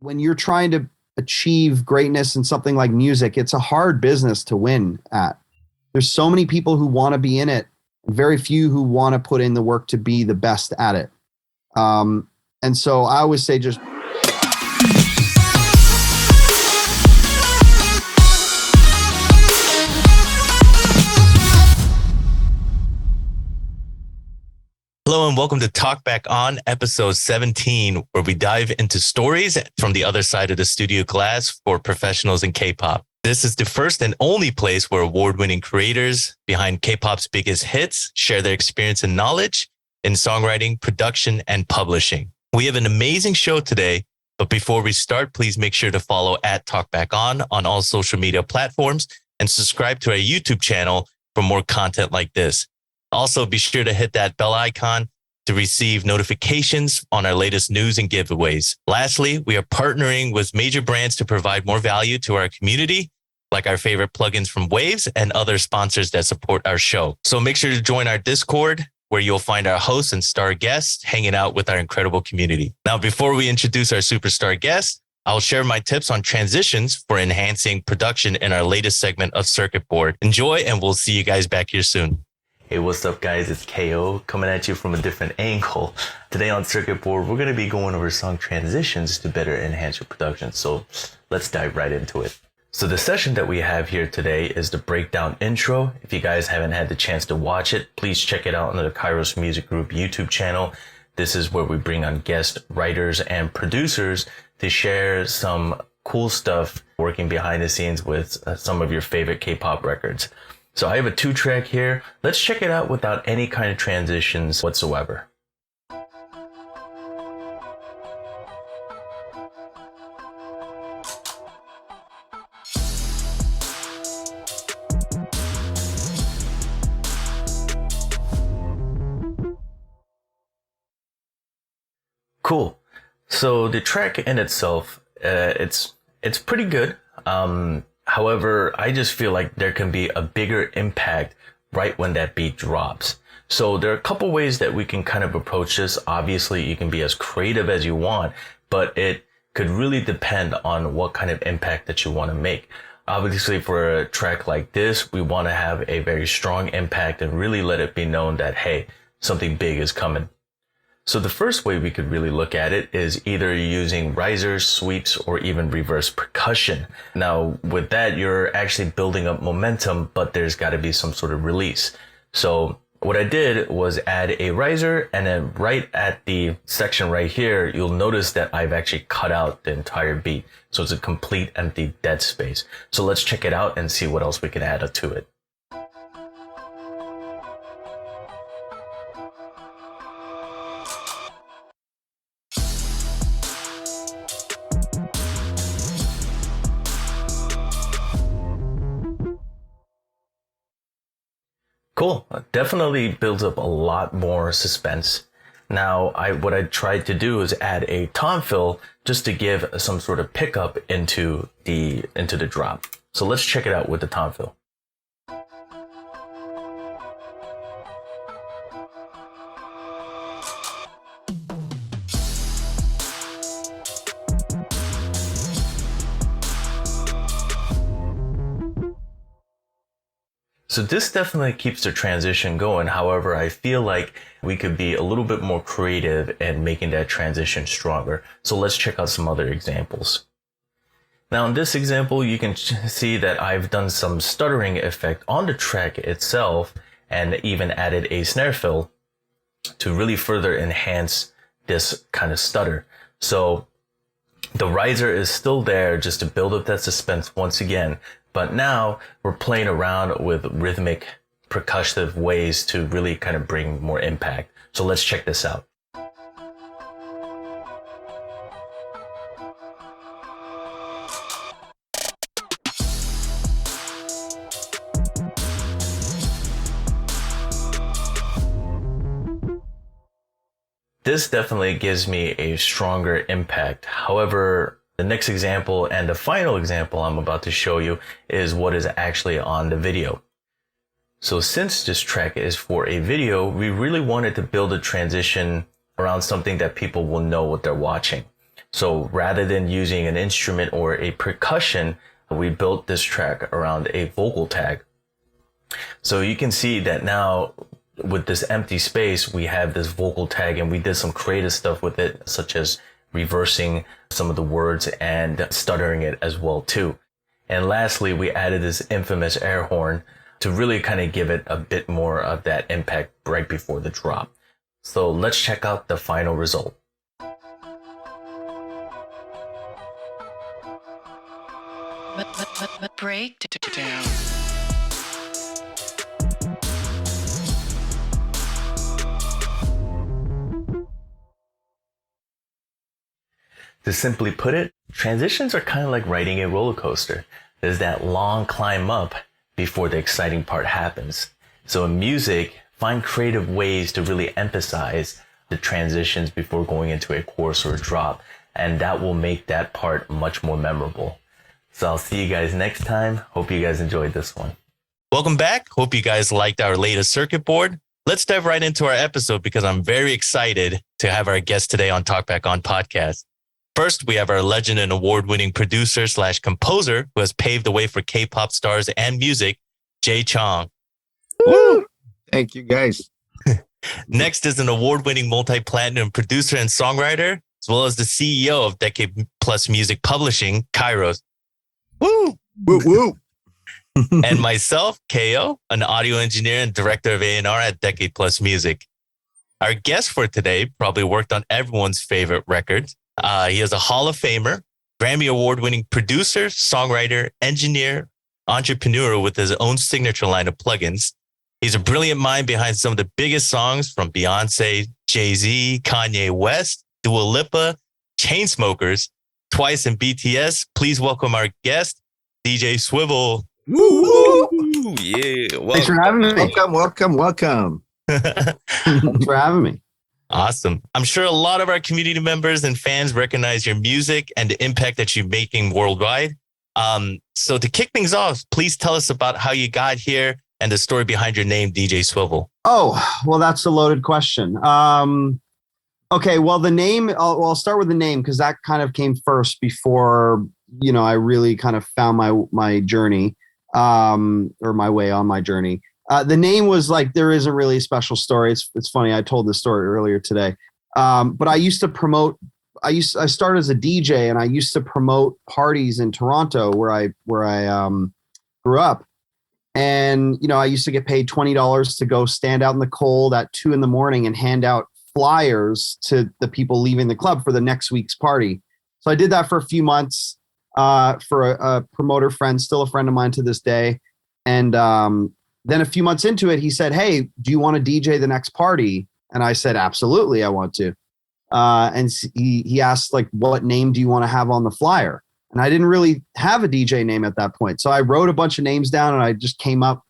when you're trying to achieve greatness in something like music, it's a hard business to win at. There's so many people who want to be in it, very few who want to put in the work to be the best at it. And so I always say just Hello and welcome to Talkback On, episode 17, where we dive into stories from the other side of the studio glass for professionals in K-pop. This is the first and only place where award-winning creators behind K-pop's biggest hits share their experience and knowledge in songwriting, production, and publishing. We have an amazing show today, but before we start, please make sure to follow at Talkback On all social media platforms and subscribe to our YouTube channel for more content like this. Also, be sure to hit that bell icon to receive notifications on our latest news and giveaways. Lastly, we are partnering with major brands to provide more value to our community, like our favorite plugins from Waves and other sponsors that support our show. So make sure to join our Discord, where you'll find our hosts and star guests hanging out with our incredible community. Now, before we introduce our superstar guest, I'll share my tips on transitions for enhancing production in our latest segment of Circuit Board. Enjoy, and we'll see you guys back here soon. Hey, what's up, guys? It's KO coming at you from a different angle. Today on Circuit Board, we're going to be going over song transitions to better enhance your production. So let's dive right into it. So the session that we have here today is the breakdown intro. If you guys haven't had the chance to watch it, please check it out on the Kairos Music Group YouTube channel. This is where we bring on guest writers and producers to share some cool stuff working behind the scenes with some of your favorite K-pop records. So I have a 2-track here. Let's check it out without any kind of transitions whatsoever. Cool. So the track in itself, it's pretty good. However, I just feel like there can be a bigger impact right when that beat drops. So there are a couple ways that we can kind of approach this. Obviously, you can be as creative as you want, but it could really depend on what kind of impact that you want to make. Obviously, for a track like this, we want to have a very strong impact and really let it be known that, hey, something big is coming. So the first way we could really look at it is either using risers, sweeps, or even reverse percussion. Now, with that, you're actually building up momentum, but there's got to be some sort of release. So what I did was add a riser, and then right at the section right here, you'll notice that I've actually cut out the entire beat. So it's a complete empty dead space. So let's check it out and see what else we can add to it. Cool. Definitely builds up a lot more suspense. Now, what I tried to do is add a tom fill just to give some sort of pickup into the drop. So let's check it out with the tom fill. So this definitely keeps the transition going. However, I feel like we could be a little bit more creative in making that transition stronger. So let's check out some other examples. Now in this example, you can see that I've done some stuttering effect on the track itself and even added a snare fill to really further enhance this kind of stutter. So the riser is still there just to build up that suspense once again. But now we're playing around with rhythmic, percussive ways to really kind of bring more impact. So let's check this out. This definitely gives me a stronger impact. However, the next example and the final example I'm about to show you is what is actually on the video. So since this track is for a video, we really wanted to build a transition around something that people will know what they're watching. So rather than using an instrument or a percussion, we built this track around a vocal tag. So you can see that now with this empty space, we have this vocal tag, and we did some creative stuff with it, such as reversing some of the words and stuttering it as well too. And lastly, we added this infamous air horn to really kind of give it a bit more of that impact right before the drop. So let's check out the final result. Breakdown. To simply put it, transitions are kind of like riding a roller coaster. There's that long climb up before the exciting part happens. So in music, find creative ways to really emphasize the transitions before going into a chorus or a drop, and that will make that part much more memorable. So I'll see you guys next time. Hope you guys enjoyed this one. Welcome back. Hope you guys liked our latest circuit board. Let's dive right into our episode because I'm very excited to have our guest today on Talkback On podcast. First, we have our legend and award-winning producer / composer who has paved the way for K-pop stars and music, Jay Chong. Woo! Thank you, guys. Next is an award-winning multi-platinum producer and songwriter, as well as the CEO of Decade Plus Music Publishing, KAIROS. Woo! Woo woo. And myself, KO, an audio engineer and director of A&R at Decade Plus Music. Our guest for today probably worked on everyone's favorite records. He is a Hall of Famer, Grammy Award winning producer, songwriter, engineer, entrepreneur with his own signature line of plugins. He's a brilliant mind behind some of the biggest songs from Beyonce, Jay-Z, Kanye West, Dua Lipa, Chainsmokers, Twice, and BTS. Please welcome our guest, DJ Swivel. Woo woo. Yeah. Thanks for having me. Welcome. Thanks for having me. Awesome. I'm sure a lot of our community members and fans recognize your music and the impact that you're making worldwide. So to kick things off, please tell us about how you got here and the story behind your name, DJ Swivel. Oh, well, that's a loaded question. Okay, well, the name, I'll start with the name because that kind of came first before, I really kind of found my journey or my way on my journey. The name was like, there isn't really a special story. It's funny. I told this story earlier today. But I used to promote, I started as a DJ and I used to promote parties in Toronto where I grew up. And, I used to get paid $20 to go stand out in the cold at 2 a.m. and hand out flyers to the people leaving the club for the next week's party. So I did that for a few months for a promoter friend, still a friend of mine to this day. And, then a few months into it, he said, "Hey, do you want to DJ the next party?" And I said, "Absolutely, I want to." And he asked, like, "What name do you want to have on the flyer?" And I didn't really have a DJ name at that point. So I wrote a bunch of names down and I just came up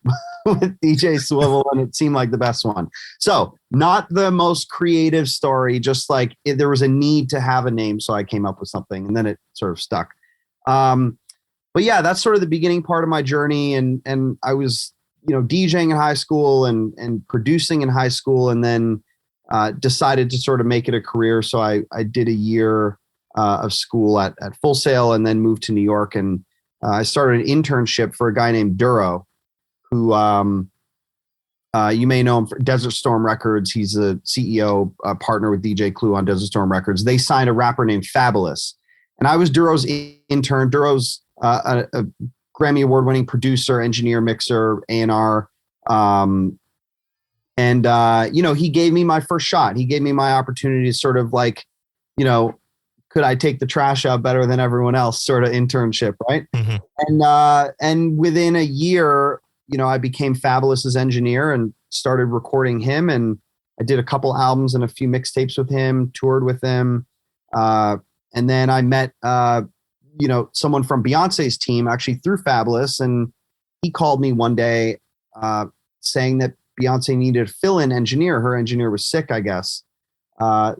with DJ Swivel and it seemed like the best one. So not the most creative story, just like there was a need to have a name. So I came up with something and then it sort of stuck. But yeah, that's sort of the beginning part of my journey. And I was, DJing in high school and producing in high school, and then decided to sort of make it a career. So I did a year of school at Full Sail and then moved to New York. And I started an internship for a guy named Duro, who you may know him for Desert Storm Records. He's a CEO, partner with DJ Clue on Desert Storm Records. They signed a rapper named Fabulous. And I was Duro's intern. Duro's a Grammy Award winning producer, engineer, mixer, A&R. He gave me my first shot. He gave me my opportunity to sort of like, could I take the trash out better than everyone else sort of internship, right? Mm-hmm. And within a year, I became Fabulous's engineer and started recording him. And I did a couple albums and a few mixtapes with him, toured with him. And then I met, someone from Beyonce's team actually through Fabulous. And he called me one day saying that Beyonce needed a fill-in engineer. Her engineer was sick, I guess.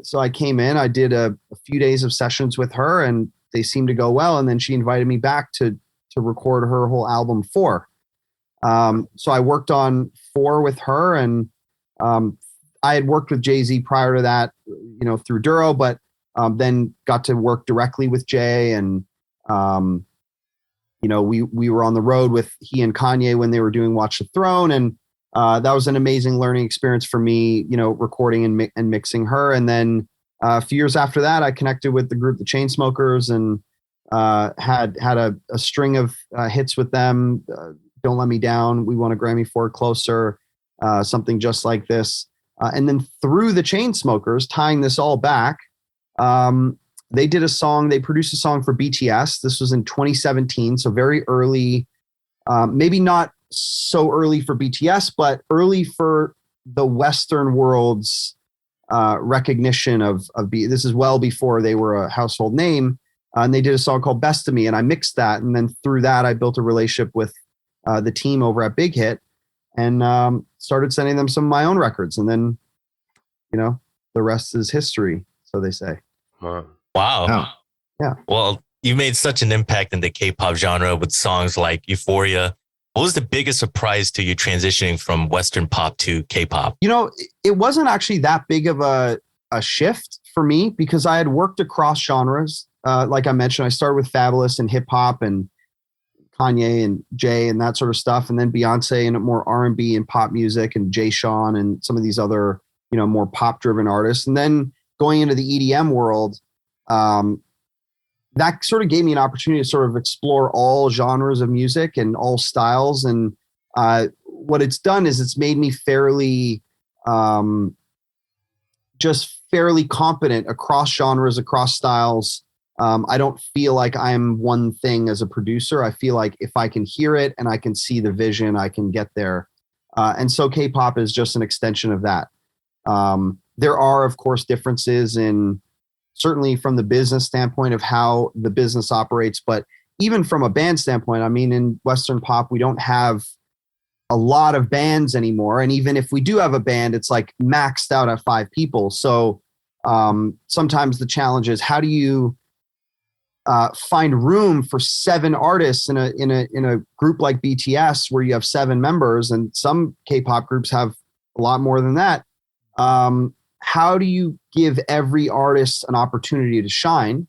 So I came in, I did a few days of sessions with her and they seemed to go well. And then she invited me back to record her whole album 4. So I worked on 4 with her, and I had worked with Jay-Z prior to that, through Duro, but then got to work directly with Jay, and we were on the road with he and Kanye when they were doing Watch the Throne, and that was an amazing learning experience for me, recording and mixing her. And then a few years after that, I connected with the group, the Chainsmokers, and had a string of hits with them. Don't Let Me Down, we won a Grammy for Closer, something just like this. And then through the Chainsmokers, tying this all back, they produced a song for BTS. This was in 2017, so very early, maybe not so early for BTS, but early for the Western world's recognition of this is well before they were a household name. And they did a song called Best of Me, and I mixed that. And then through that, I built a relationship with the team over at Big Hit, and started sending them some of my own records. And then, the rest is history, so they say. Wow. Oh. Yeah. Well, you made such an impact in the K-pop genre with songs like Euphoria. What was the biggest surprise to you transitioning from Western pop to K-pop? It wasn't actually that big of a shift for me, because I had worked across genres. Like I mentioned, I started with Fabulous and hip hop and Kanye and Jay and that sort of stuff. And then Beyonce and more R&B and pop music, and Jay Sean and some of these other, more pop driven artists. And then going into the EDM world, that sort of gave me an opportunity to sort of explore all genres of music and all styles. And what it's done is it's made me fairly competent across genres, across styles. I don't feel like I'm one thing as a producer. I feel like if I can hear it and I can see the vision, I can get there. And so K-pop is just an extension of that. There are, of course, differences in certainly from the business standpoint of how the business operates, but even from a band standpoint, I mean, in Western pop, we don't have a lot of bands anymore. And even if we do have a band, it's like maxed out at 5 people. So sometimes the challenge is, how do you find room for 7 artists in a group like BTS, where you have 7 members, and some K-pop groups have a lot more than that. How do you give every artist an opportunity to shine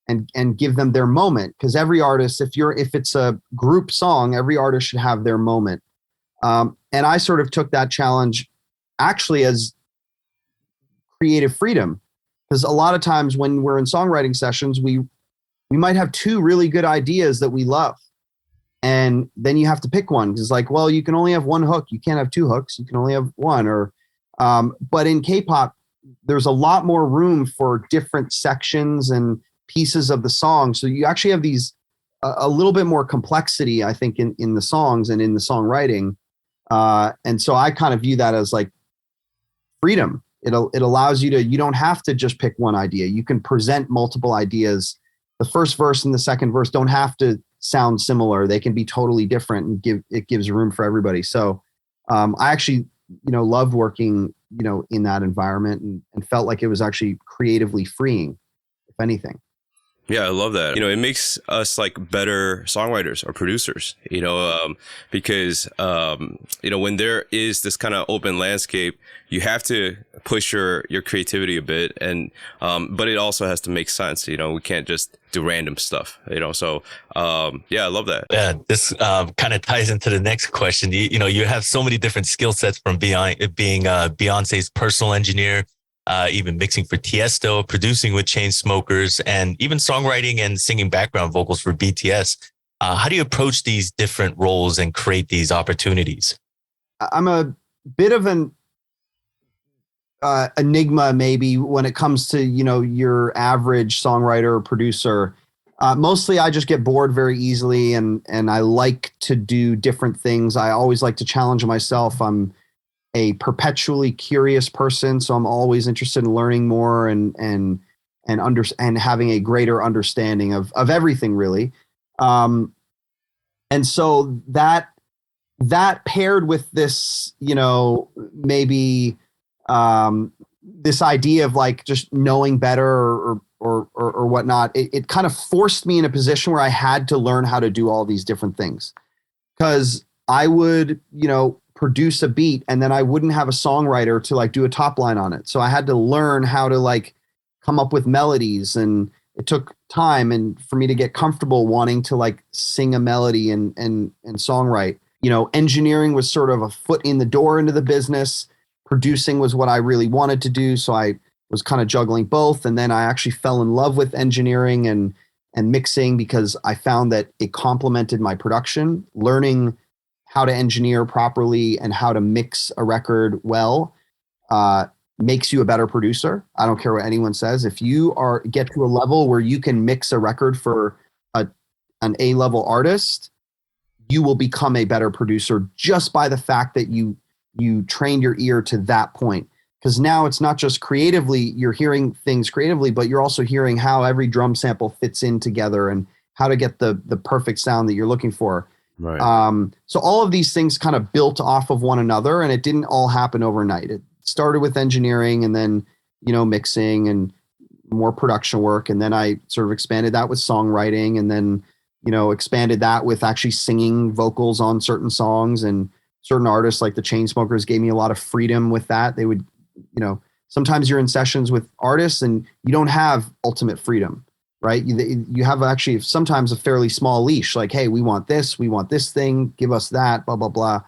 and give them their moment? Because every artist, if it's a group song, every artist should have their moment. And I sort of took that challenge actually as creative freedom, because a lot of times when we're in songwriting sessions, we might have 2 really good ideas that we love, and then you have to pick one. It's like, well, you can only have 1 hook. You can't have 2 hooks. You can only have 1. But in K-pop, there's a lot more room for different sections and pieces of the song. So you actually have these a little bit more complexity, I think, in the songs and in the songwriting. And so I kind of view that as like freedom. It allows you don't have to just pick one idea. You can present multiple ideas. The first verse and the second verse don't have to sound similar. They can be totally different, and it gives room for everybody. So I actually, loved working, in that environment, and felt like it was actually creatively freeing, if anything. Yeah, I love that. It makes us like better songwriters or producers, because, when there is this kind of open landscape, you have to push your creativity a bit, and, but it also has to make sense. We can't just do random stuff, so, yeah, I love that. Yeah, this kind of ties into the next question. You have so many different skill sets, from being Beyonce's personal engineer, even mixing for Tiesto, producing with Chainsmokers, and even songwriting and singing background vocals for BTS. How do you approach these different roles and create these opportunities? I'm a bit of an enigma, maybe, when it comes to, your average songwriter or producer. Mostly I just get bored very easily, and I like to do different things. I always like to challenge myself. I'm a perpetually curious person, so I'm always interested in learning more and having a greater understanding of everything, really. And so that paired with this, maybe this idea of like just knowing better or whatnot, it kind of forced me in a position where I had to learn how to do all these different things, because I would, produce a beat and then I wouldn't have a songwriter to like do a top line on it. So I had to learn how to like come up with melodies, and it took time and for me to get comfortable wanting to like sing a melody and songwrite. Engineering was sort of a foot in the door into the business. Producing was what I really wanted to do. So I was kind of juggling both. And then I actually fell in love with engineering and mixing because I found that it complemented my production. Learning how to engineer properly and how to mix a record well makes you a better producer. I don't care what anyone says. If you get to a level where you can mix a record for an A-level artist, you will become a better producer just by the fact that you trained your ear to that point. Because now it's not just creatively, you're hearing things creatively, but you're also hearing how every drum sample fits in together and how to get the perfect sound that you're looking for. Right. So all of these things kind of built off of one another, and it didn't all happen overnight. It started with engineering and then, mixing and more production work. And then I sort of expanded that with songwriting, and then, expanded that with actually singing vocals on certain songs. And certain artists like the Chainsmokers gave me a lot of freedom with that. They would, sometimes you're in sessions with artists and you don't have ultimate freedom, right? You have actually sometimes a fairly small leash, like, hey, we want this thing, give us that, blah, blah, blah.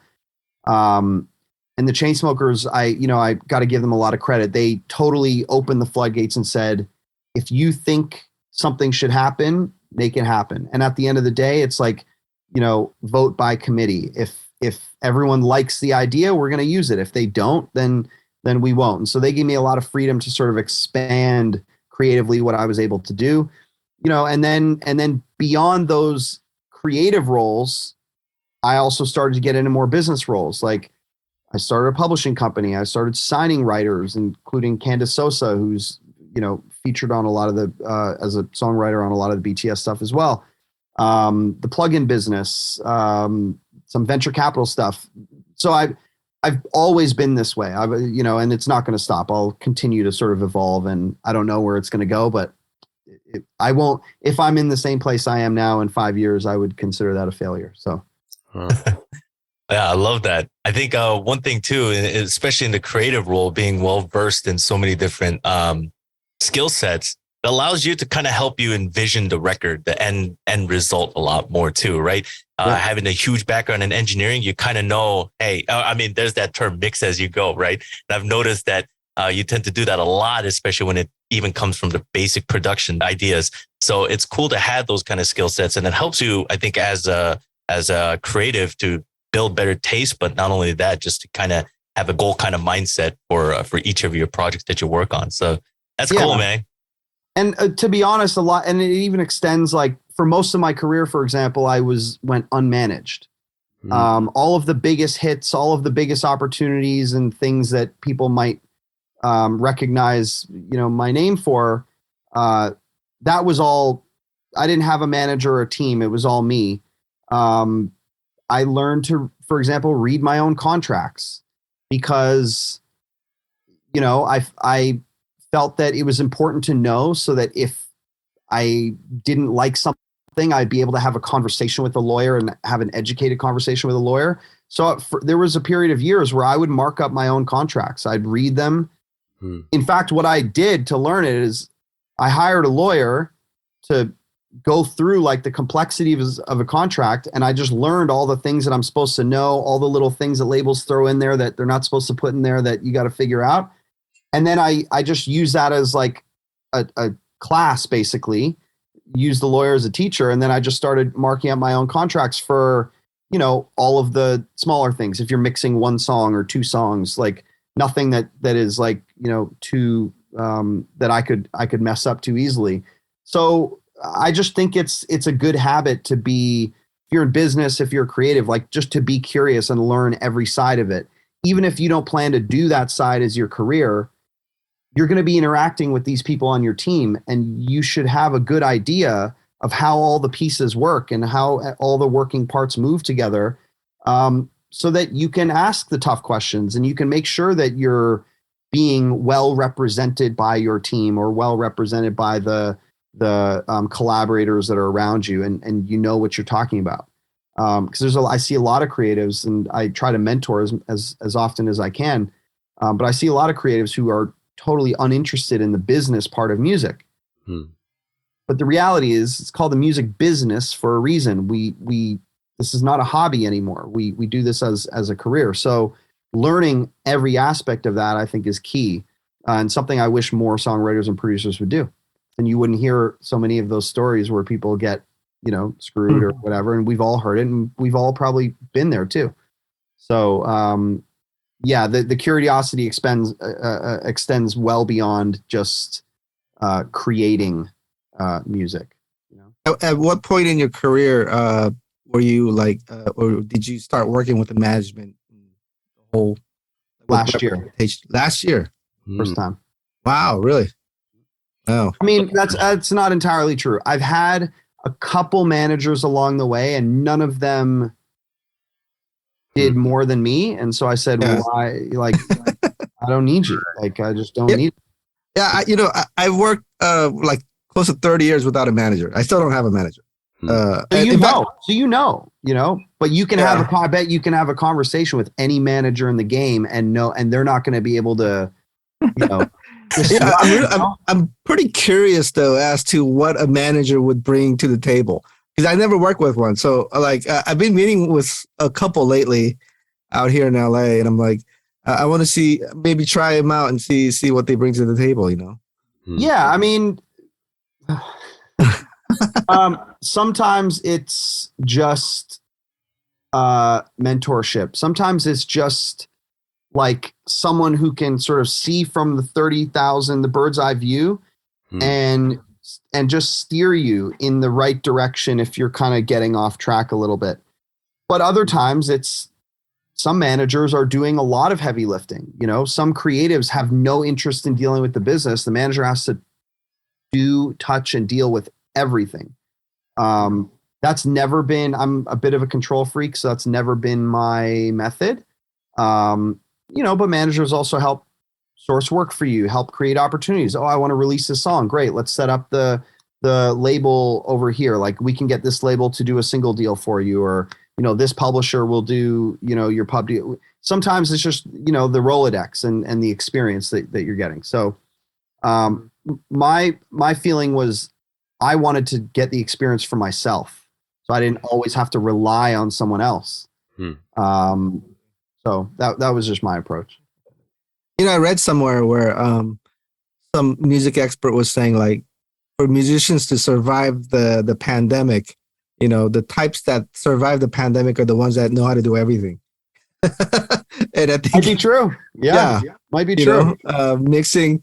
And the Chainsmokers, I got to give them a lot of credit. They totally opened the floodgates and said, if you think something should happen, make it happen. And at the end of the day, it's like, vote by committee. If everyone likes the idea, we're going to use it. If they don't, then we won't. And so they gave me a lot of freedom to sort of expand creatively what I was able to do, and then beyond those creative roles, I also started to get into more business roles. Like I started a publishing company. I started signing writers, including Candace Sosa, who's, featured on a lot of the, as a songwriter on a lot of the BTS stuff as well. The plugin business, some venture capital stuff. So I've always been this way. And it's not going to stop. I'll continue to sort of evolve, and I don't know where it's going to go, but I won't. If I'm in the same place I am now in 5 years, I would consider that a failure. So. Yeah, I love that. I think one thing too, especially in the creative role, being well versed in so many different skill sets, it allows you to kind of help you envision the record, the end result a lot more too, right? Yeah. Having a huge background in engineering, you kind of know, hey, there's that term mix as you go, right? And I've noticed that you tend to do that a lot, especially when it even comes from the basic production ideas. So it's cool to have those kind of skill sets, and it helps you, I think, as a creative to build better taste, but not only that, just to kind of have a goal kind of mindset for each of your projects that you work on. So that's cool, man. And to be honest, a lot, and it even extends, like for most of my career, for example, I went unmanaged. All of the biggest hits, all of the biggest opportunities and things that people might recognize, my name for, that was all, I didn't have a manager or a team. It was all me. I learned to, for example, read my own contracts because, I felt that it was important to know so that if I didn't like something, I'd be able to have a conversation with a lawyer and have an educated conversation with a lawyer. So there was a period of years where I would mark up my own contracts. I'd read them. In fact, what I did to learn it is I hired a lawyer to go through like the complexity of a contract. And I just learned all the things that I'm supposed to know, all the little things that labels throw in there that they're not supposed to put in there that you got to figure out. And then I just use that as like a class, basically, use the lawyer as a teacher. And then I just started marking up my own contracts for, all of the smaller things. If you're mixing one song or two songs, like nothing that is like, too, that I could mess up too easily. So I just think it's a good habit to be, if you're in business, if you're creative, like just to be curious and learn every side of it. Even if you don't plan to do that side as your career, you're going to be interacting with these people on your team, and you should have a good idea of how all the pieces work and how all the working parts move together, so that you can ask the tough questions and you can make sure that you're being well represented by your team or well represented by the collaborators that are around you, and what you're talking about. Because I see a lot of creatives, and I try to mentor as often as I can. But I see a lot of creatives who are totally uninterested in the business part of music. But the reality is it's called the music business for a reason. This is not a hobby anymore. We do this as a career. So learning every aspect of that, I think, is key, and something I wish more songwriters and producers would do. And you wouldn't hear so many of those stories where people get, screwed or whatever. And we've all heard it, and we've all probably been there too. So, the curiosity extends well beyond just creating music. At what point in your career were you like, or did you start working with the management? The whole Last year. Last year, First time. Wow, really? Oh, I mean, that's not entirely true. I've had a couple managers along the way, and none of them did more than me. And so I said, Yeah. why? Like, I don't need you. Like, I just don't need. Yeah, I worked like close to 30 years without a manager. I still don't have a manager. So but you can I bet you can have a conversation with any manager in the game and they're not going to be able to, I'm pretty curious though as to what a manager would bring to the table, because I never worked with one. So like I've been meeting with a couple lately out here in LA, and I'm like, I want to maybe try them out and see what they bring to the table. Yeah, I mean, sometimes it's just mentorship. Sometimes it's just like someone who can sort of see from the bird's eye view and just steer you in the right direction if you're kind of getting off track a little bit. But other times some managers are doing a lot of heavy lifting. Some creatives have no interest in dealing with the business. The manager has to touch and deal with everything. That's never been, I'm a bit of a control freak, so that's never been my method. But managers also help source work for you, help create opportunities. Oh, I want to release this song. Great. Let's set up the label over here. Like, we can get this label to do a single deal for you, or, this publisher will do, your pub deal. Sometimes it's just, the Rolodex and the experience that you're getting. So, my feeling was I wanted to get the experience for myself, so I didn't always have to rely on someone else. So that was just my approach. I read somewhere where some music expert was saying, like, for musicians to survive the pandemic, the types that survive the pandemic are the ones that know how to do everything. And I think might be true. Yeah. Might be true. Mixing,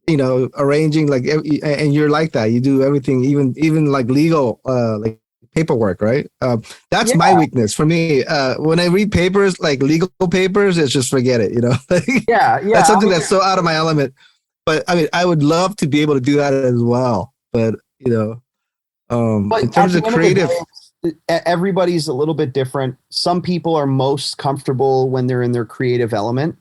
arranging, like, and you're like that. You do everything, even like legal, like paperwork, right? That's my weakness. For me, when I read papers, like legal papers, it's just forget it. That's something that's so out of my element. But I mean, I would love to be able to do that as well. But in terms of creative, everybody's a little bit different. Some people are most comfortable when they're in their creative element.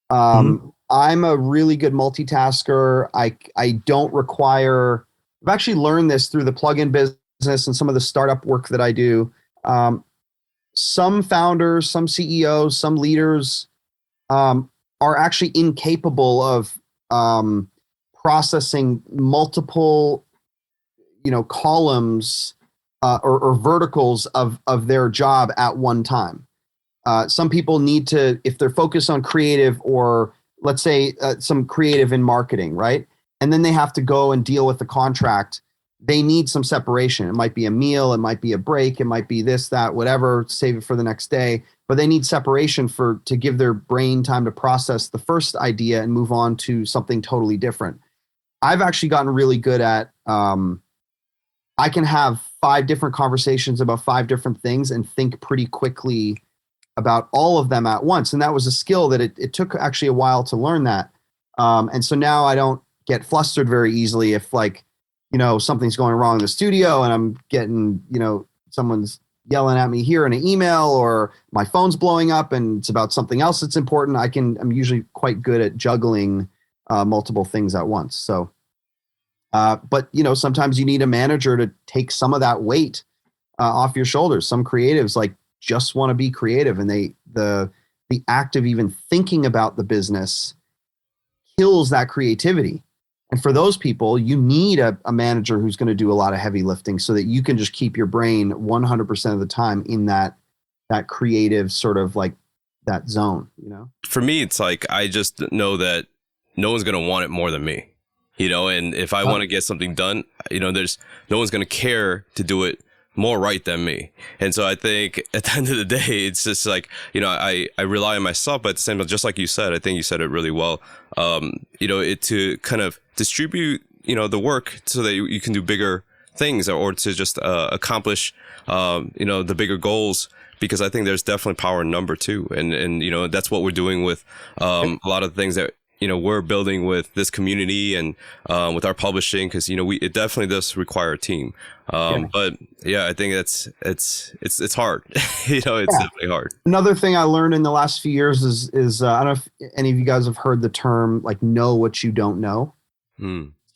I'm a really good multitasker. I don't require. I've actually learned this through the plugin business and some of the startup work that I do. Some founders, some CEOs, some leaders are actually incapable of processing multiple, columns or verticals of their job at one time. Some people need to, if they're focused on creative, or let's say some creative in marketing, right? And then they have to go and deal with the contract. They need some separation. It might be a meal, it might be a break, it might be this, that, whatever, save it for the next day. But they need separation to give their brain time to process the first idea and move on to something totally different. I've actually gotten really good at, I can have 5 different conversations about 5 different things and think pretty quickly about all of them at once. And that was a skill that it took actually a while to learn that. And so now I don't get flustered very easily if, like, something's going wrong in the studio and I'm getting, someone's yelling at me here in an email, or my phone's blowing up and it's about something else that's important. I'm usually quite good at juggling multiple things at once. So, but sometimes you need a manager to take some of that weight off your shoulders. Some creatives just want to be creative, and the act of even thinking about the business kills that creativity. And for those people, you need a manager who's going to do a lot of heavy lifting so that you can just keep your brain 100% of the time in that creative sort of like that zone, you know? For me, it's like, I just know that no one's going to want it more than me, you know? And if I want to get something done, you know, there's no one's going to care to do it more right than me. And so I think at the end of the day, it's just like, you know, I rely on myself, but at the same time, just like you said, I think you said it really well. You know, to kind of distribute, you know, the work so that you can do bigger things, or to just accomplish, you know, the bigger goals, because I think there's definitely power in number too. And, you know, that's what we're doing with a lot of the things that, you know, we're building with this community and with our publishing, because, you know, it definitely does require a team. But yeah, I think it's hard. You know, it's definitely hard. Another thing I learned in the last few years is I don't know if any of you guys have heard the term like know what you don't know.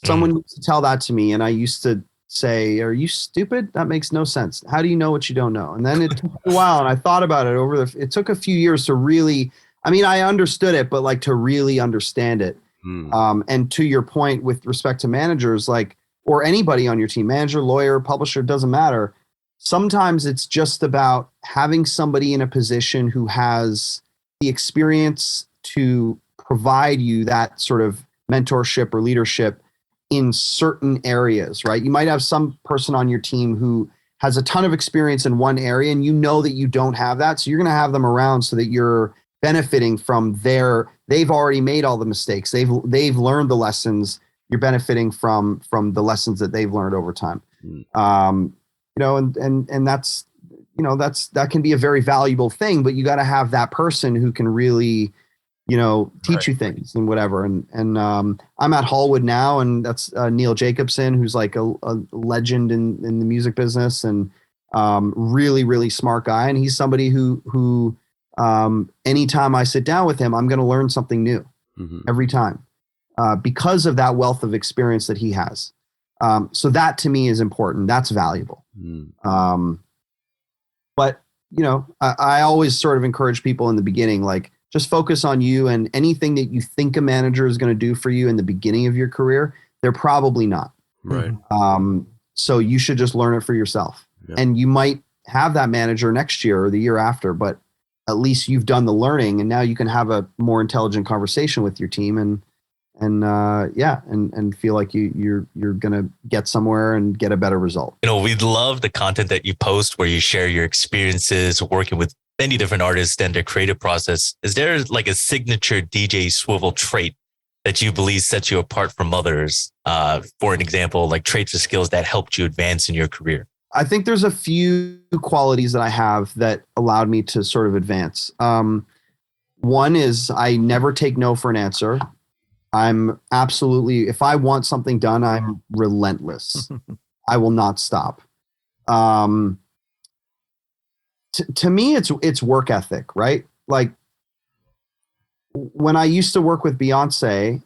Someone used to tell that to me, and I used to say, "Are you stupid? That makes no sense. How do you know what you don't know?" And then it took a while, and I thought about it it took a few years to really. I mean, I understood it, but like to really understand it. And to your point with respect to managers, like, or anybody on your team, manager, lawyer, publisher, doesn't matter. Sometimes it's just about having somebody in a position who has the experience to provide you that sort of mentorship or leadership in certain areas, right? You might have some person on your team who has a ton of experience in one area, and you know that you don't have that. So you're going to have them around so that you're benefiting from they've already made all the mistakes. They've learned the lessons. You're benefiting from the lessons that they've learned over time. You know, and that's, you know, that can be a very valuable thing, but you got to have that person who can really, you know, teach you things and whatever. And I'm at Hallwood now, and that's Neil Jacobson, who's like a legend in the music business, and really, really smart guy. And he's somebody who anytime I sit down with him, I'm going to learn something new every time because of that wealth of experience that he has. So that to me is important. That's valuable. But, you know, I always sort of encourage people in the beginning, like, just focus on you, and anything that you think a manager is going to do for you in the beginning of your career, they're probably not. Right. So you should just learn it for yourself. Yeah. And you might have that manager next year or the year after, but at least you've done the learning, and now you can have a more intelligent conversation with your team and feel like you're going to get somewhere and get a better result. You know, we love the content that you post where you share your experiences working with many different artists and their creative process. Is there like a signature DJ Swivel trait that you believe sets you apart from others? For an example, like traits or skills that helped you advance in your career? I think there's a few qualities that I have that allowed me to sort of advance. One is I never take no for an answer. I'm absolutely, if I want something done, I'm relentless. I will not stop. To me, it's work ethic, right? Like when I used to work with Beyonce,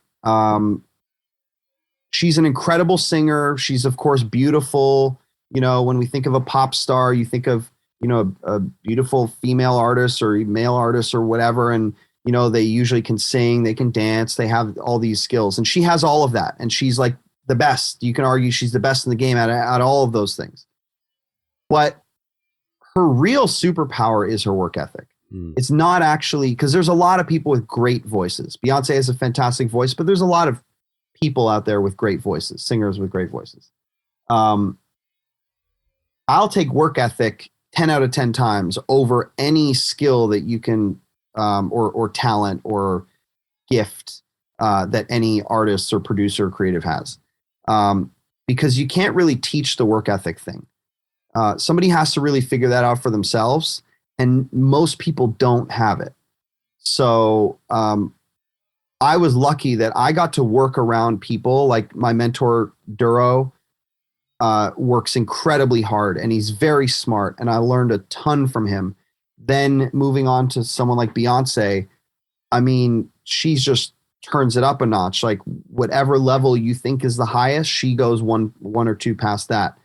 she's an incredible singer. She's of course beautiful. You know, when we think of a pop star, you think of, you know, a beautiful female artist or male artist or whatever. And, you know, they usually can sing, they can dance, they have all these skills. And she has all of that. And she's like the best. You can argue she's the best in the game at all of those things. But her real superpower is her work ethic. It's not actually, because there's a lot of people with great voices. Beyonce has a fantastic voice, but there's a lot of people out there with great voices, singers with great voices. I'll take work ethic 10 out of 10 times over any skill that you can, or talent or gift that any artist or producer or creative has. Because you can't really teach the work ethic thing. Somebody has to really figure that out for themselves, and most people don't have it. So I was lucky that I got to work around people like my mentor, Duro, works incredibly hard, and he's very smart, and I learned a ton from him. Then moving on to someone like Beyonce, I mean, she's just turns it up a notch. Like whatever level you think is the highest, she goes one or two past that.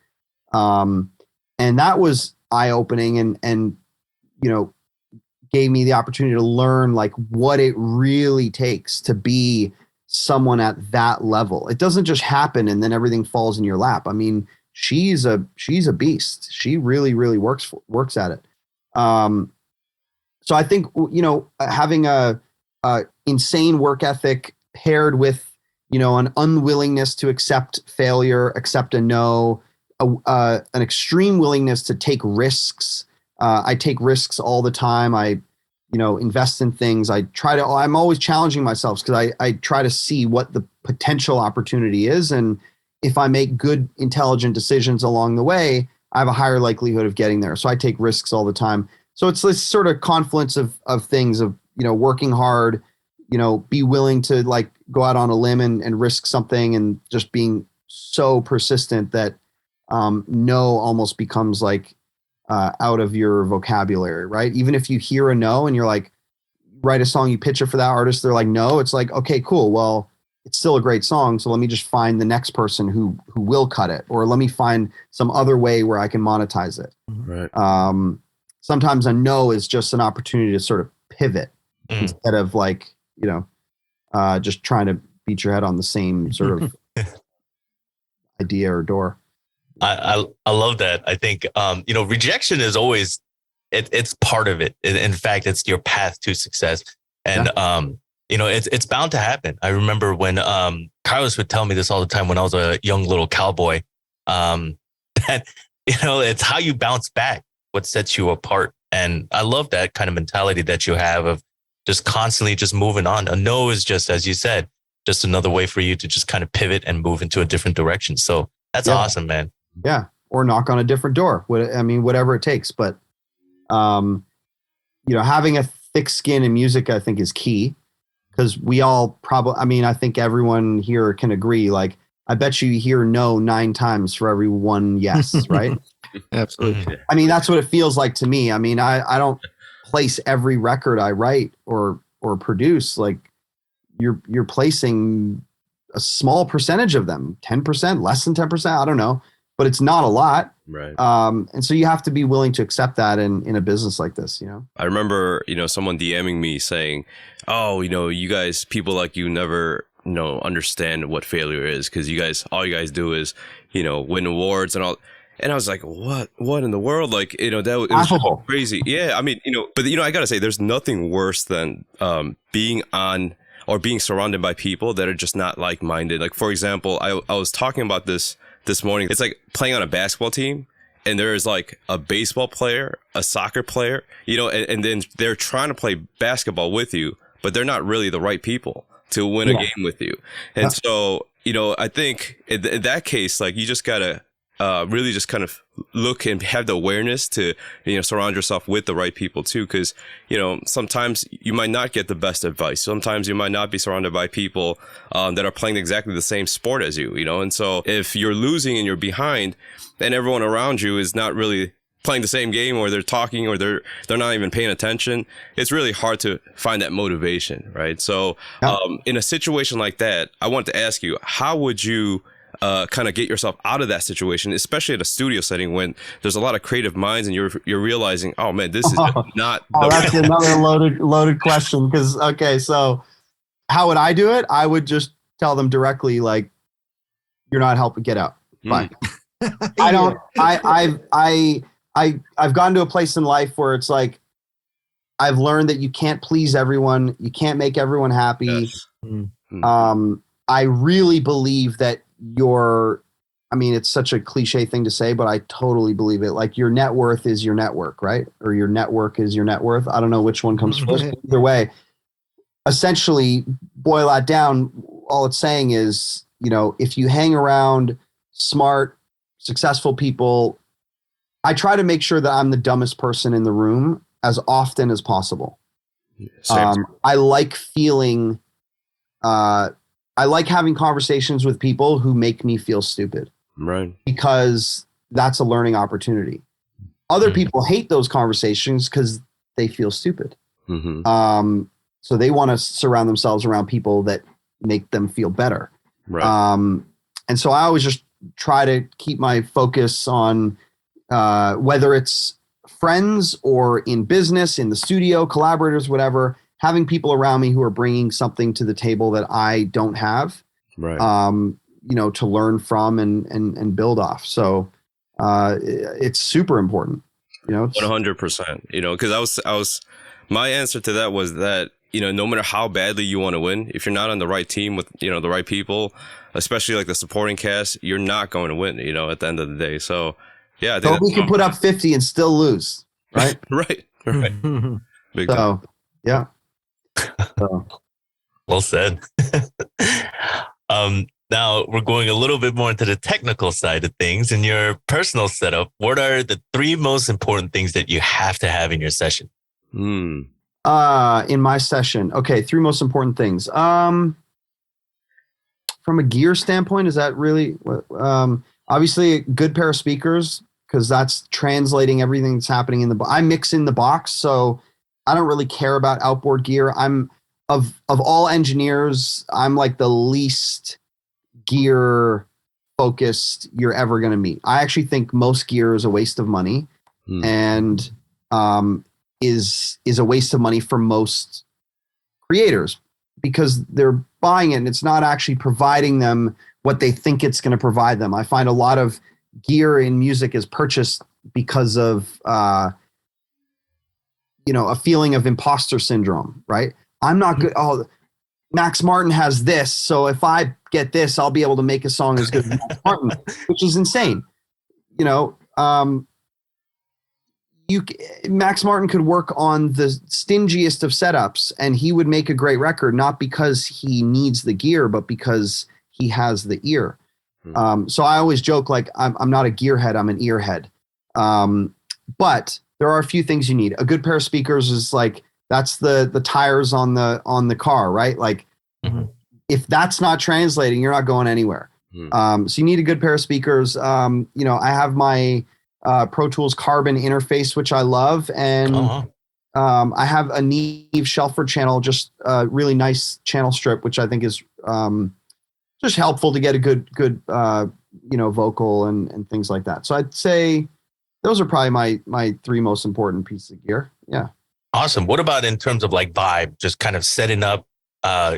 And that was eye-opening and you know, gave me the opportunity to learn like what it really takes to be someone at that level. It doesn't just happen and then everything falls in your lap. I mean, she's a beast. She really, really works at it. So I think, having a insane work ethic paired with, an unwillingness to accept failure, accept a no, an extreme willingness to take risks. I take risks all the time. I invest in things. I'm always challenging myself because I try to see what the potential opportunity is. And if I make good, intelligent decisions along the way, I have a higher likelihood of getting there. So I take risks all the time. So it's this sort of confluence of things of, working hard, be willing to like go out on a limb and risk something, and just being so persistent that no almost becomes like out of your vocabulary, right? Even if you hear a no and you're like, write a song, you pitch it for that artist, they're like, no, it's like, okay, cool. Well, it's still a great song. So let me just find the next person who will cut it, or let me find some other way where I can monetize it. Right. Sometimes a no is just an opportunity to sort of pivot instead of like, just trying to beat your head on the same sort of idea or door. I love that. I think, rejection is always, it's part of it. In fact, it's your path to success. And, it's bound to happen. I remember when Kairos would tell me this all the time when I was a young little cowboy, that, it's how you bounce back, what sets you apart. And I love that kind of mentality that you have of just constantly just moving on. A no is just, as you said, just another way for you to just kind of pivot and move into a different direction. So that's awesome, man. Yeah. Or knock on a different door. Whatever it takes. But, having a thick skin in music, I think, is key, because we all probably, I think everyone here can agree. Like, I bet you hear no 9 times for every one yes, right? Absolutely. That's what it feels like to me. I don't place every record I write or produce. Like, you're placing a small percentage of them, 10%, less than 10%. I don't know, but it's not a lot. Right. And so you have to be willing to accept that in a business like this, I remember, someone DMing me saying, oh, you guys, people like you never, understand what failure is, because all you guys do is, win awards and all. And I was like, what in the world? Like, it was just crazy. Yeah. But I gotta say, there's nothing worse than being on or being surrounded by people that are just not like-minded. Like, for example, I was talking about this morning. It's like playing on a basketball team, and there's like a baseball player, a soccer player, and then they're trying to play basketball with you, but they're not really the right people to win a game with you. And so, I think in that case, like, you just gotta really just kind of look and have the awareness to, surround yourself with the right people too. Cause, sometimes you might not get the best advice. Sometimes you might not be surrounded by people that are playing exactly the same sport as you, and so if you're losing and you're behind and everyone around you is not really playing the same game, or they're talking, or they're not even paying attention, it's really hard to find that motivation. Right. So in a situation like that, I want to ask you, how would you kind of get yourself out of that situation, especially at a studio setting when there's a lot of creative minds and you're realizing, oh man, this is not. That's another loaded question. Because so how would I do it? I would just tell them directly, like, you're not helping, get out. Fine. I don't. I've gotten to a place in life where it's like, I've learned that you can't please everyone. You can't make everyone happy. Yes. I really believe that it's such a cliche thing to say, but I totally believe it. Like, your net worth is your network, right? Or your network is your net worth. I don't know which one comes first. Either way, essentially, boil that down. All it's saying is, if you hang around smart, successful people, I try to make sure that I'm the dumbest person in the room as often as possible. I like feeling, I like having conversations with people who make me feel stupid. Right. Because that's a learning opportunity. Other people hate those conversations because they feel stupid. Mm-hmm. So they want to surround themselves around people that make them feel better. Right. And so I always just try to keep my focus on whether it's friends or in business, in the studio, collaborators, whatever. having people around me who are bringing something to the table that I don't have, Right. To learn from and build off. So it's super important, 100%, because I was, my answer to that was that, no matter how badly you want to win, if you're not on the right team with, the right people, especially like the supporting cast, you're not going to win, at the end of the day. So, yeah. I think so we can put up 50 and still lose, right? right. Big time. So, yeah. So. Well said. Now we're going a little bit more into the technical side of things. In your personal setup, what are the 3 most important things that you have to have in your session? In my session, okay, 3 most important things. From a gear standpoint, is that really? Obviously, a good pair of speakers, because that's translating everything that's happening in the. I mix in the box, so I don't really care about outboard gear. I'm of all engineers, I'm like the least gear focused you're ever going to meet. I actually think most gear is a waste of money, and is a waste of money for most creators, because they're buying it and it's not actually providing them what they think it's going to provide them. I find a lot of gear in music is purchased because of a feeling of imposter syndrome, right? I'm not good. Oh, Max Martin has this, so if I get this, I'll be able to make a song as good as Max Martin, which is insane. Max Martin could work on the stingiest of setups and he would make a great record, not because he needs the gear, but because he has the ear. So I always joke, like, I'm not a gearhead, I'm an earhead. But there are a few things you need. A good pair of speakers is like, that's the tires on the car, right? Like, if that's not translating, you're not going anywhere. So you need a good pair of speakers. I have my Pro Tools Carbon interface, which I love, and I have a Neve Shelford channel, just a really nice channel strip, which I think is just helpful to get a good vocal and things like that. So I'd say those are probably my 3 most important pieces of gear. Yeah. Awesome. What about in terms of like vibe, just kind of setting up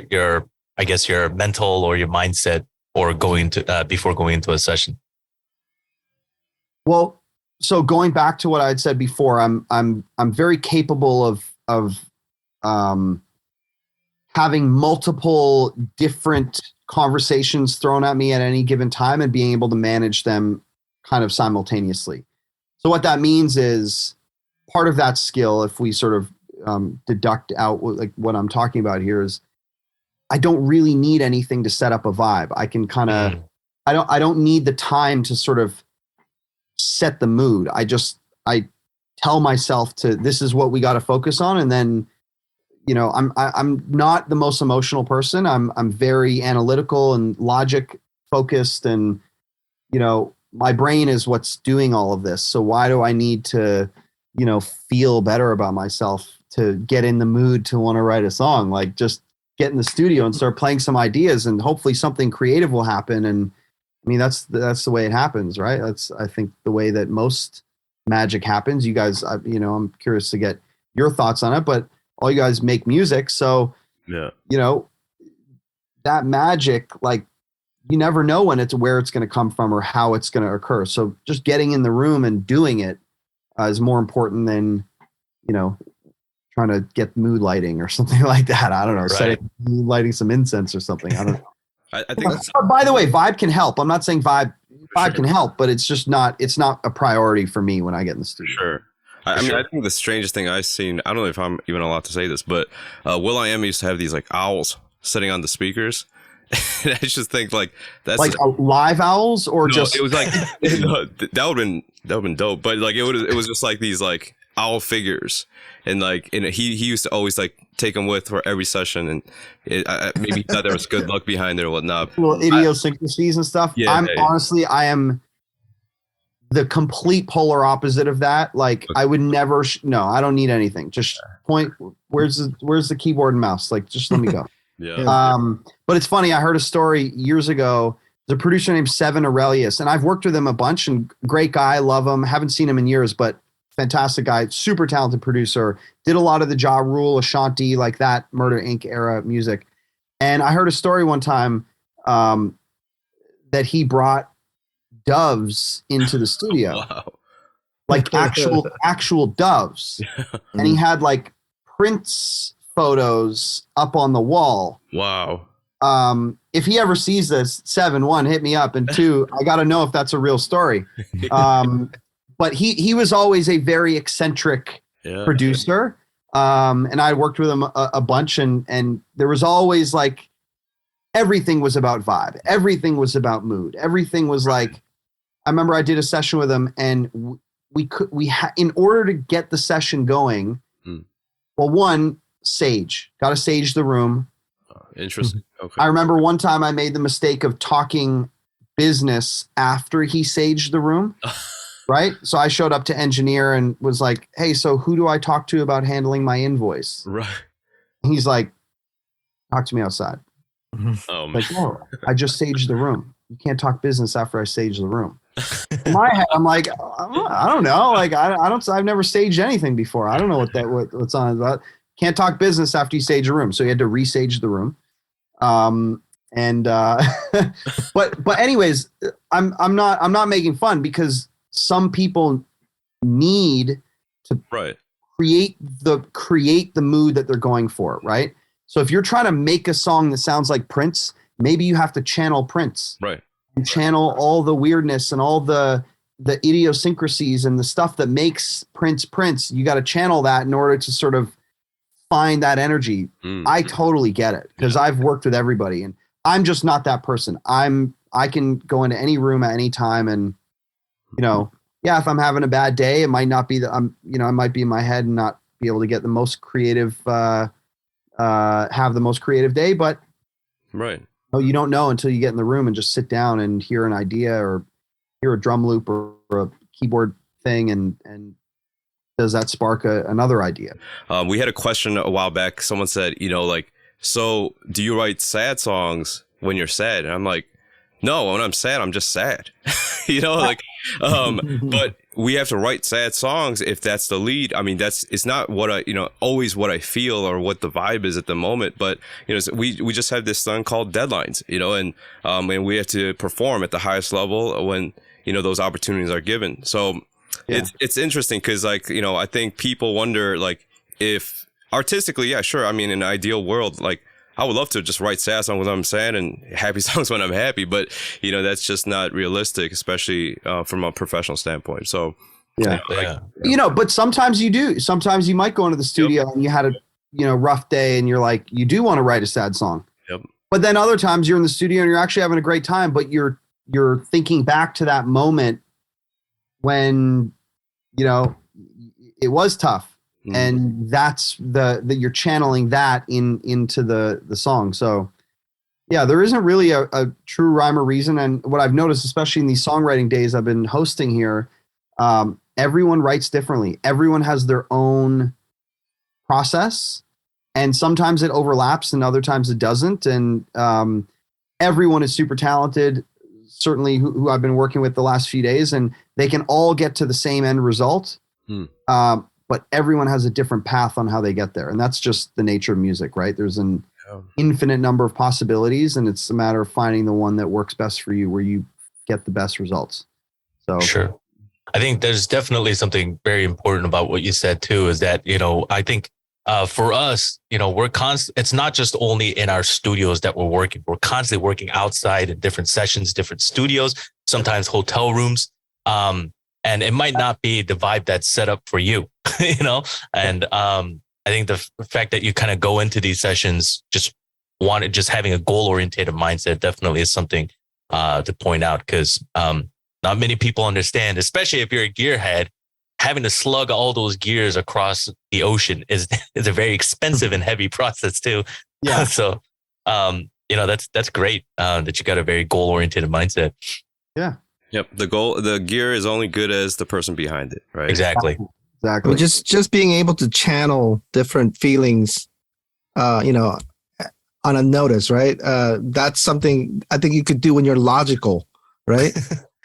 your mental or your mindset, or going to before going into a session? Well, so going back to what I had said before, I'm very capable of having multiple different conversations thrown at me at any given time and being able to manage them kind of simultaneously. So what that means is, part of that skill, if we sort of deduct out like what I'm talking about here, is I don't really need anything to set up a vibe. I can kind of, I don't need the time to sort of set the mood. I tell myself this is what we got to focus on. And then, I'm not the most emotional person. I'm very analytical and logic focused, and, my brain is what's doing all of this. So why do I need to, feel better about myself to get in the mood to want to write a song? Like, just get in the studio and start playing some ideas, and hopefully something creative will happen. And I mean, that's the way it happens, right? That's, I think, the way that most magic happens. You guys, I'm curious to get your thoughts on it, but all you guys make music. So, yeah, that magic, like, you never know where it's going to come from or how it's going to occur. So just getting in the room and doing it is more important than, trying to get mood lighting or something like that. I don't know, lighting some incense or something. I don't know. I think by the way, vibe can help. I'm not saying vibe can help, but it's just not a priority for me when I get in the studio. Sure. I mean, I think the strangest thing I've seen, I don't know if I'm even allowed to say this, but will.i.am used to have these like owls sitting on the speakers. And I just think like that's like live owls, or just it was like that would have been dope. But like it was just like these like owl figures, and he used to always like take them with for every session, and maybe he thought there was good luck behind it or whatnot. Little idiosyncrasies and stuff. Yeah, honestly, I am the complete polar opposite of that. Like, I would never. No, I don't need anything. Just point. Where's the keyboard and mouse? Like, just let me go. Yeah. But it's funny. I heard a story years ago. There's a producer named Seven Aurelius, and I've worked with him a bunch, and great guy, love him. Haven't seen him in years, but fantastic guy, super talented producer, did a lot of the Ja Rule, Ashanti, like that Murder Inc. era music. And I heard a story one time that he brought doves into the studio, Wow. like actual doves. And he had like Prince photos up on the wall. Wow. If he ever sees this, 1, hit me up. And 2, I got to know if that's a real story. But he was always a very eccentric producer. And I worked with him a bunch, and there was always like, everything was about vibe. Everything was about mood. Everything was like, I remember I did a session with him, and in order to get the session going, well, one, got to sage the room. Interesting. Okay. I remember one time I made the mistake of talking business after he saged the room. Right. So I showed up to engineer and was like, hey, so who do I talk to about handling my invoice? Right. He's like, talk to me outside. Like, no, I just saged the room. You can't talk business after I sage the room. In my head, I'm like, I don't know. Like, I've never staged anything before. I don't know what's on that. Can't talk business after you sage a room. So he had to resage the room. But anyways, I'm not making fun, because some people need to create the mood that they're going for, right? So if you're trying to make a song that sounds like Prince, maybe you have to channel Prince, right? And channel all the weirdness and all the idiosyncrasies and the stuff that makes Prince. You got to channel that in order to sort of find that energy. I totally get it, because I've worked with everybody, and I'm just not that person. I can go into any room at any time, and if I'm having a bad day, it might not be I might be in my head and not be able to get the most creative, have the most creative day. But you don't know until you get in the room and just sit down and hear an idea or hear a drum loop or a keyboard thing, and does that spark another idea? We had a question a while back. Someone said, so do you write sad songs when you're sad? And I'm like, no, when I'm sad, I'm just sad. But we have to write sad songs if that's the lead. I mean, it's not what always what I feel or what the vibe is at the moment. But, we just have this thing called deadlines, and we have to perform at the highest level when, those opportunities are given. So it's interesting because, I think people wonder, if artistically, yeah, sure. I mean, in an ideal world, I would love to just write sad songs when I'm sad and happy songs when I'm happy, but that's just not realistic, especially from a professional standpoint. So, but sometimes you do. Sometimes you might go into the studio and you had a rough day, and you're like, you do want to write a sad song. Yep. But then other times you're in the studio and you're actually having a great time, but you're thinking back to that moment when it was tough. And that's that you're channeling that into the song. So there isn't really a true rhyme or reason. And what I've noticed, especially in these songwriting days I've been hosting here, everyone writes differently. Everyone has their own process, and sometimes it overlaps and other times it doesn't. And everyone is super talented, certainly who I've been working with the last few days, and they can all get to the same end result. But everyone has a different path on how they get there. And that's just the nature of music, right? There's an infinite number of possibilities, and it's a matter of finding the one that works best for you, where you get the best results. So sure. I think there's definitely something very important about what you said too, is that, I think for us, it's not just only in our studios that we're working. We're constantly working outside in different sessions, different studios, sometimes hotel rooms. And it might not be the vibe that's set up for you, and I think the fact that you kind of go into these sessions just having a goal-oriented mindset definitely is something to point out, because not many people understand, especially if you're a gearhead, having to slug all those gears across the ocean is a very expensive and heavy process too. Yeah. So, that's great that you got a very goal-oriented mindset. Yeah. Yep. The gear is only good as the person behind it, right? Exactly. I mean, just being able to channel different feelings, on a notice, right? That's something I think you could do when you're logical, right?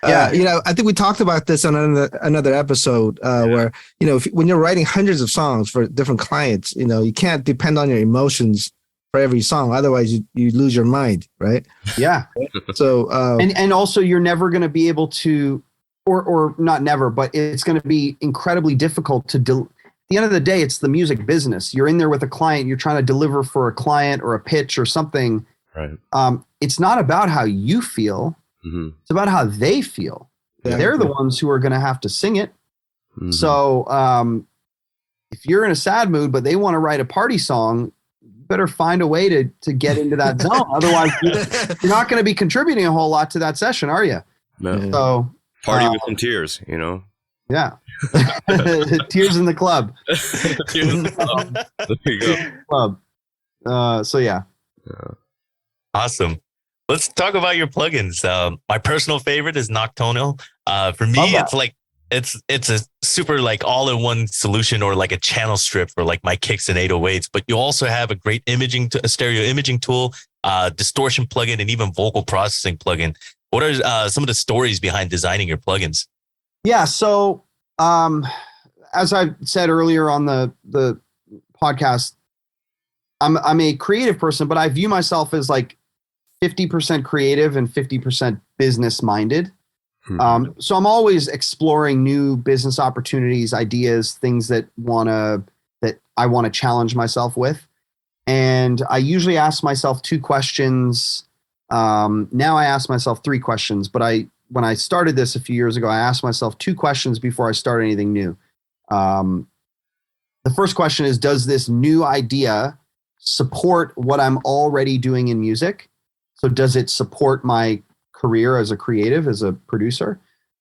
You know, I think we talked about this on another episode where, you know, when you're writing hundreds of songs for different clients, you know, you can't depend on your emotions for every song. Otherwise, you lose your mind, right? Yeah. So, and also you're never going to be able to, or not never, but it's going to be incredibly difficult to at the end of the day, it's the music business. You're in there with a client, you're trying to deliver for a client or a pitch or something. Right. It's not about how you feel. Mm-hmm. It's about how they feel. Yeah. They're the ones who are going to have to sing it. Mm-hmm. So if you're in a sad mood, but they want to write a party song, you better find a way to get into that zone. Otherwise, you're not going to be contributing a whole lot to that session, are you? No. So Party with some tears, you know? Yeah. Tears in the club. Tears in the club. There you go. Club. So yeah. Awesome. Let's talk about your plugins. My personal favorite is Nocturnal. For me, it's like it's a super like all-in-one solution, or like a channel strip for like my kicks and 808s. But you also have a great a stereo imaging tool, distortion plugin, and even vocal processing plugin. What are some of the stories behind designing your plugins? Yeah. So as I said earlier on the podcast, I'm a creative person, but I view myself as like 50% creative and 50% business minded. So I'm always exploring new business opportunities, ideas, things that I want to challenge myself with. And I usually ask myself 2 questions. Now I ask myself 3 questions, but when I started this a few years ago, I asked myself 2 questions before I start anything new. The first question is, does this new idea support what I'm already doing in music? So does it support my career as a creative, as a producer?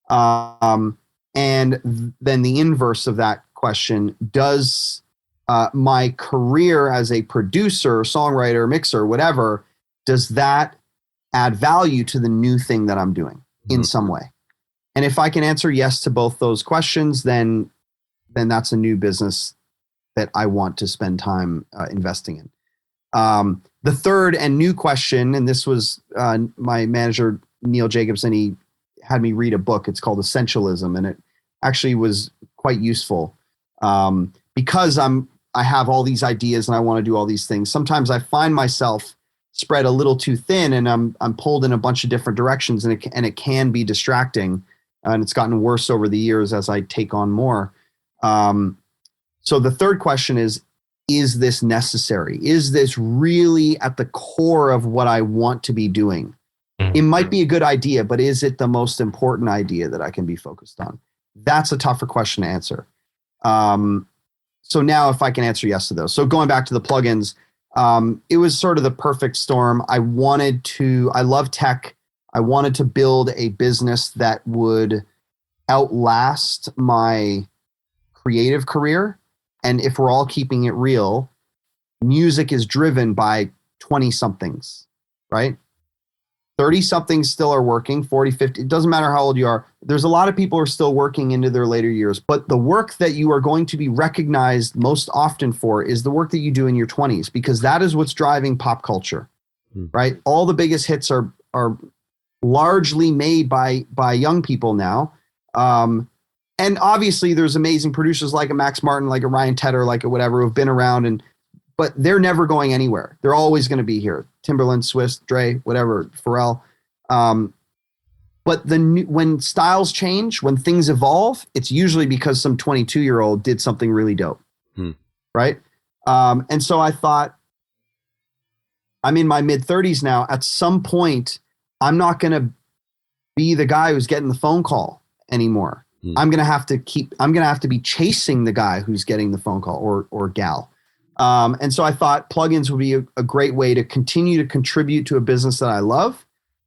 And then the inverse of that question, does my career as a producer, songwriter, mixer, whatever, does that add value to the new thing that I'm doing in some way? And if I can answer yes to both those questions, then that's a new business that I want to spend time investing in. The third and new question, and this was my manager, Neil Jacobson, he had me read a book. It's called Essentialism, and it actually was quite useful because I have all these ideas and I want to do all these things. Sometimes I find myself spread a little too thin, and I'm pulled in a bunch of different directions, and it can be distracting, and it's gotten worse over the years as I take on more. So the third question is this necessary? Is this really at the core of what I want to be doing? It might be a good idea, but is it the most important idea that I can be focused on? That's a tougher question to answer. So now if I can answer yes to those. So going back to the plugins, it was sort of the perfect storm. I love tech. I wanted to build a business that would outlast my creative career. And if we're all keeping it real, music is driven by 20 somethings, right? 30 somethings still are working, 40, 50, it doesn't matter how old you are. There's a lot of people who are still working into their later years, but the work that you are going to be recognized most often for is the work that you do in your 20s, because that is what's driving pop culture, right? All the biggest hits are largely made by young people now. And obviously there's amazing producers like a Max Martin, like a Ryan Tedder, like a whatever, who've been around, but they're never going anywhere. They're always going to be here. Timberland, Swiss, Dre, whatever, Pharrell. But when styles change, when things evolve, it's usually because some 22-year-old did something really dope, right? And so I thought, I'm in my mid-30s now. At some point, I'm not going to be the guy who's getting the phone call anymore. I'm going to have to be chasing the guy who's getting the phone call or gal. And so I thought plugins would be a great way to continue to contribute to a business that I love,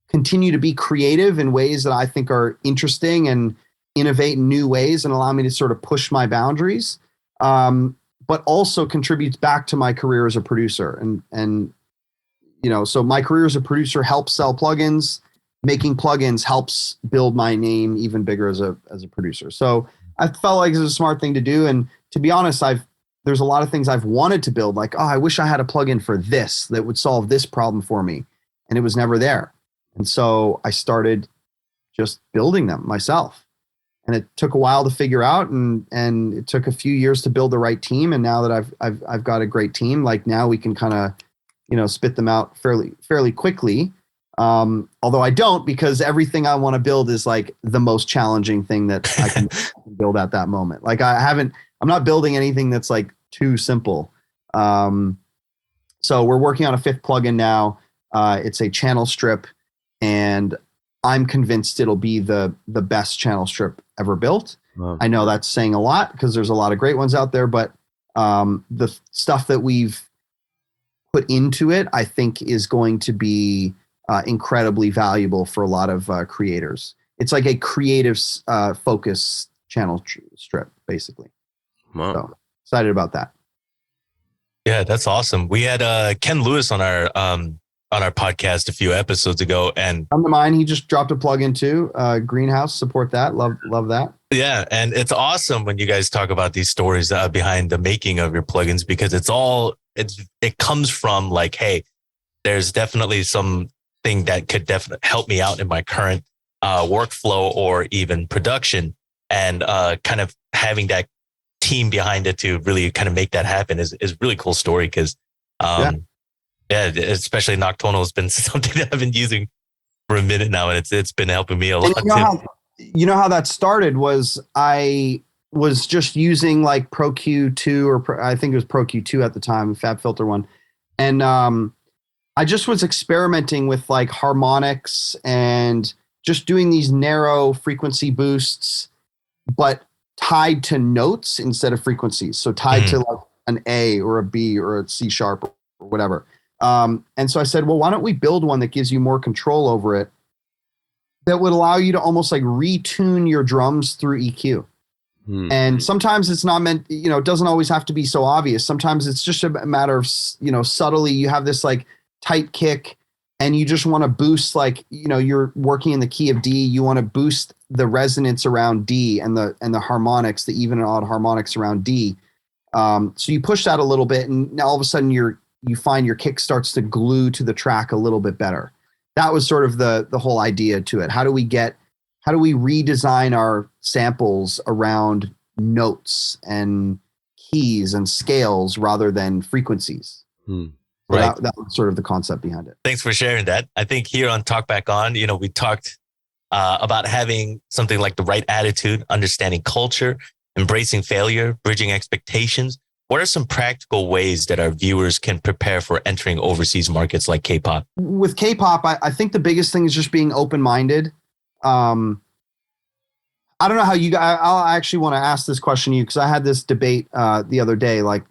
continue to be creative in ways that I think are interesting and innovate in new ways and allow me to sort of push my boundaries, but also contributes back to my career as a producer. And so my career as a producer helps sell plugins. Making plugins helps build my name even bigger as a producer. So I felt like it was a smart thing to do. And to be honest, there's a lot of things I've wanted to build, like, I wish I had a plugin for this that would solve this problem for me. And it was never there. And so I started just building them myself. And it took a while to figure out, and it took a few years to build the right team. And now that I've got a great team, like now we can kind of, spit them out fairly quickly. Although I don't, because everything I want to build is like the most challenging thing that I can build at that moment. Like I'm not building anything that's like too simple. So we're working on a 5th plugin now. It's a channel strip, and I'm convinced it'll be the best channel strip ever built. Wow. I know that's saying a lot because there's a lot of great ones out there, but the stuff that we've put into it, I think, is going to be incredibly valuable for a lot of creators. It's like a creative focus channel strip, basically. Wow. So excited about that. Yeah, that's awesome. We had Ken Lewis on our podcast a few episodes ago, and Come to mind, he just dropped a plugin too. Greenhouse, support that. Love that. yeah, and it's awesome when you guys talk about these stories behind the making of your plugins, because it comes from like, hey, there's definitely something that could definitely help me out in my current workflow or even production, and kind of having that team behind it to really kind of make that happen is a really cool story, because yeah, especially Nocturnal has been something that I've been using for a minute now, and it's been helping me a lot too. You know how that started was I was just using like Pro Q2 or I think it was Pro Q2 at the time, Fab Filter one. And I just was experimenting with like harmonics and just doing these narrow frequency boosts, but tied to notes instead of frequencies. So tied to like an A or a B or a C sharp or whatever. And so I said, well, why don't we build one that gives you more control over it, that would allow you to almost like retune your drums through EQ. And sometimes it's not meant, it doesn't always have to be so obvious. Sometimes it's just a matter of, subtly you have this like tight kick and you just want to boost, like, you're working in the key of D. You want to boost the resonance around D and the harmonics, the even and odd harmonics around D. So you push that a little bit, and now all of a sudden you find your kick starts to glue to the track a little bit better. That was sort of the whole idea to it. How do we redesign our samples around notes and keys and scales rather than frequencies? Right. That was sort of the concept behind it. Thanks for sharing that. I think here on Talkback On, we talked about having something like the right attitude, understanding culture, embracing failure, bridging expectations. What are some practical ways that our viewers can prepare for entering overseas markets like K-pop? With K-pop, I think the biggest thing is just being open-minded. I don't know how you guys, I'll actually want to ask this question to you, because I had this debate the other day. Like,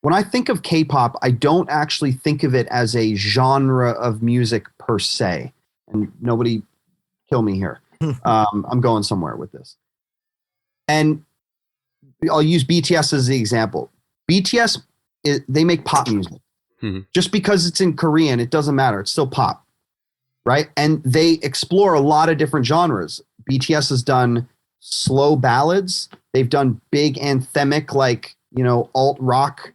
when I think of K-pop, I don't actually think of it as a genre of music per se. And nobody kill me here. I'm going somewhere with this. And I'll use BTS as the example. BTS, they make pop music. Just because it's in Korean, it doesn't matter. It's still pop, right? And they explore a lot of different genres. BTS has done slow ballads. They've done big anthemic, like, alt rock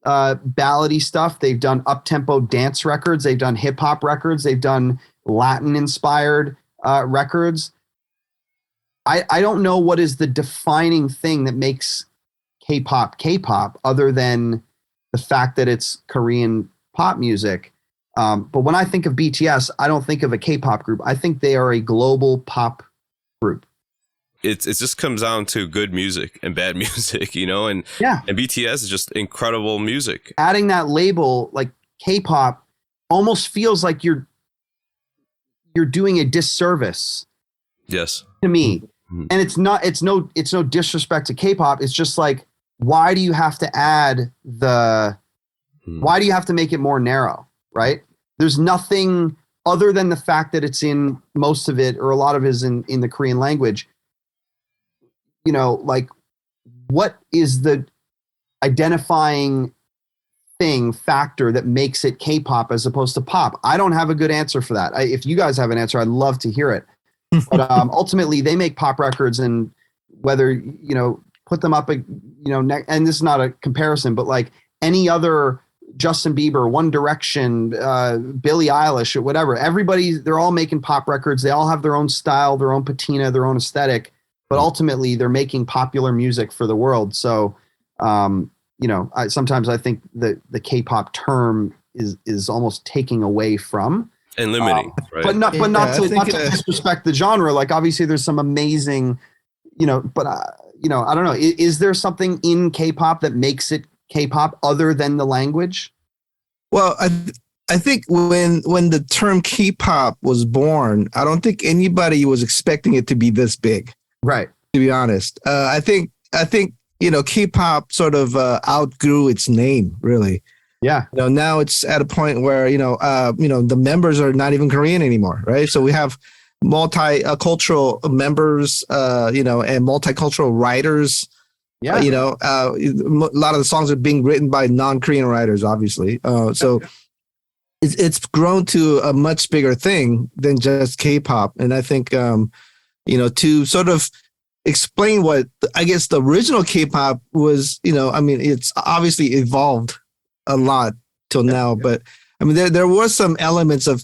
ballady stuff. They've done up-tempo dance records. They've done hip-hop records. They've done Latin-inspired records. I don't know what is the defining thing that makes K-pop other than the fact that it's Korean pop music. But when I think of BTS, I don't think of a K-pop group. I think they are a global pop group. It just comes down to good music and bad music, and BTS is just incredible music. Adding that label, like K-pop, almost feels like you're doing a disservice. Yes. To me. And it's no disrespect to K-pop. It's just like, why do you have to add why do you have to make it more narrow, right? There's nothing other than the fact that it's in most of it, or a lot of it is in the Korean language. Like, what is the identifying factor that makes it K-pop as opposed to pop? I don't have a good answer for that. If you guys have an answer, I'd love to hear it. But ultimately, they make pop records, and whether, put them up, and this is not a comparison, but like any other Justin Bieber, One Direction, Billie Eilish, or whatever. They're all making pop records. They all have their own style, their own patina, their own aesthetic, but ultimately they're making popular music for the world. So, sometimes I think that the K-pop term is almost taking away from and limiting, right? But not to disrespect the genre. Like obviously there's some amazing, but I don't know. Is there something in K-pop that makes it K-pop other than the language? Well, I think when the term K-pop was born, I don't think anybody was expecting it to be this big. Right. To be honest, I think K-pop sort of outgrew its name, really. Yeah. Now it's at a point where the members are not even Korean anymore, right? So we have multicultural members, and multicultural writers. Yeah. A lot of the songs are being written by non-Korean writers, obviously. So it's grown to a much bigger thing than just K-pop, and I think to sort of explain what I guess the original K-pop was, it's obviously evolved a lot till now, but I mean, there were some elements of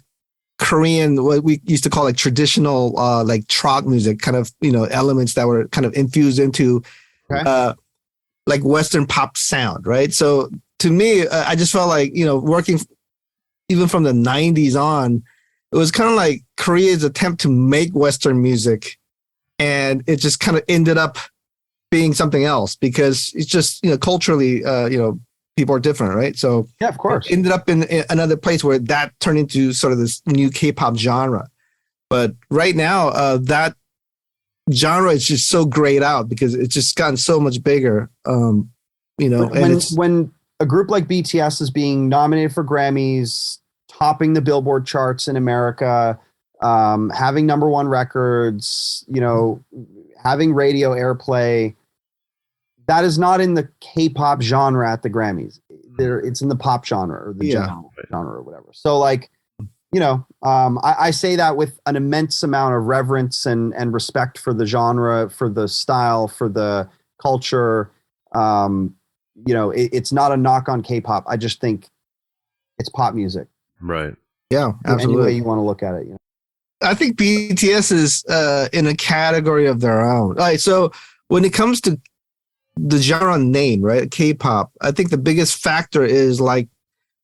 Korean, what we used to call like traditional, like trot music, kind of, elements that were kind of infused into, like Western pop sound, right? So to me, I just felt like, working even from the 90s on, it was kind of like Korea's attempt to make Western music, and it just kind of ended up being something else because it's just, culturally, people are different, right? So yeah, of course, it ended up in another place where that turned into sort of this new K-pop genre. But right now, that genre is just so grayed out because it's just gotten so much bigger. When a group like BTS is being nominated for Grammys, topping the Billboard charts in America, having #1 records, having radio airplay. That is not in the K-pop genre at the Grammys. It's in the pop genre or the general genre or whatever. So like, I say that with an immense amount of reverence and respect for the genre, for the style, for the culture. It's not a knock on K-pop. I just think it's pop music. Right. Yeah, absolutely. Any way you want to look at it. I think BTS is in a category of their own. All right, so when it comes to the genre name, right, K-pop, I think the biggest factor is like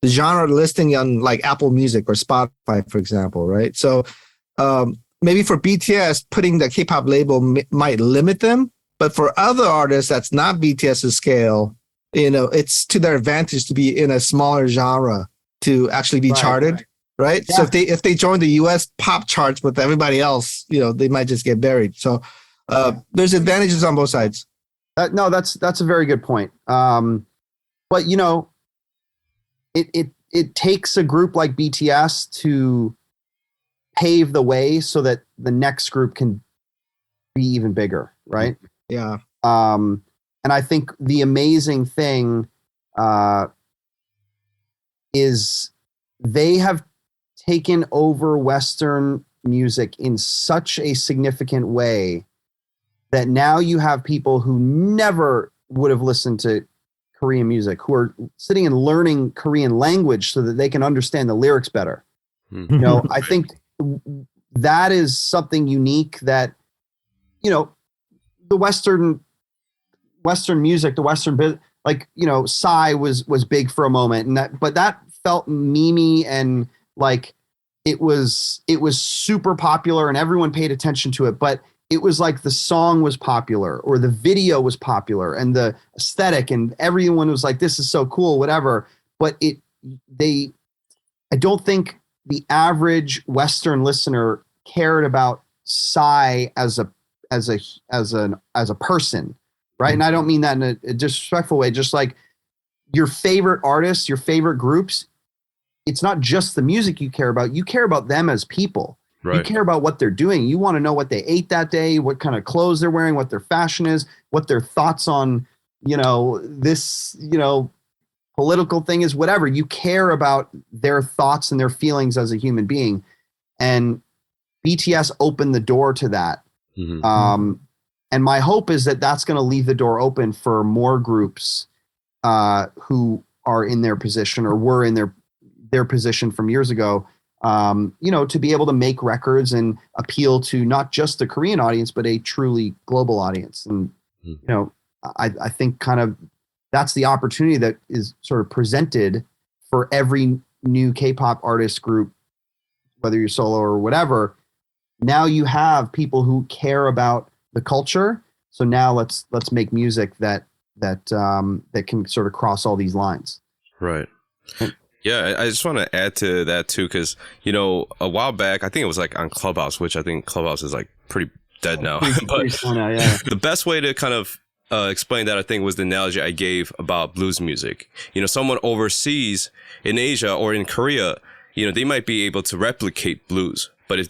the genre listing on like Apple Music or Spotify, for example, right? So maybe for BTS, putting the K-pop label might limit them, but for other artists that's not BTS's scale, it's to their advantage to be in a smaller genre to actually be charted, right? Yeah. So if they join the US pop charts with everybody else, they might just get buried. So there's advantages on both sides. No, that's a very good point. But it takes a group like BTS to pave the way so that the next group can be even bigger, right? Yeah. And I think the amazing thing is they have taken over Western music in such a significant way that now you have people who never would have listened to Korean music, who are sitting and learning Korean language so that they can understand the lyrics better. I think that is something unique that, the Western music, the Western, like, Psy was big for a moment, but that felt memey and like it was super popular and everyone paid attention to it, but it was like the song was popular or the video was popular and the aesthetic and everyone was like, this is so cool, whatever. But I don't think the average Western listener cared about Psy as a person, right? And I don't mean that in a disrespectful way, just like your favorite artists, your favorite groups, it's not just the music you care about them as people. Right. You care about what they're doing. You want to know what they ate that day, what kind of clothes they're wearing, what their fashion is, what their thoughts on, this, political thing is, whatever. You care about their thoughts and their feelings as a human being. And BTS opened the door to that. Mm-hmm. And my hope is that that's going to leave the door open for more groups who are in their position or were in their position from years ago, to be able to make records and appeal to not just the Korean audience, but a truly global audience. And, I think kind of that's the opportunity that is sort of presented for every new K-pop artist group, whether you're solo or whatever. Now you have people who care about the culture. So now let's make music that can sort of cross all these lines. Right. Yeah, I just want to add to that too, because a while back, I think it was like on Clubhouse, which I think Clubhouse is like pretty dead now. But the best way to kind of explain that, I think, was the analogy I gave about blues music. Someone overseas in Asia or in Korea, they might be able to replicate blues. But if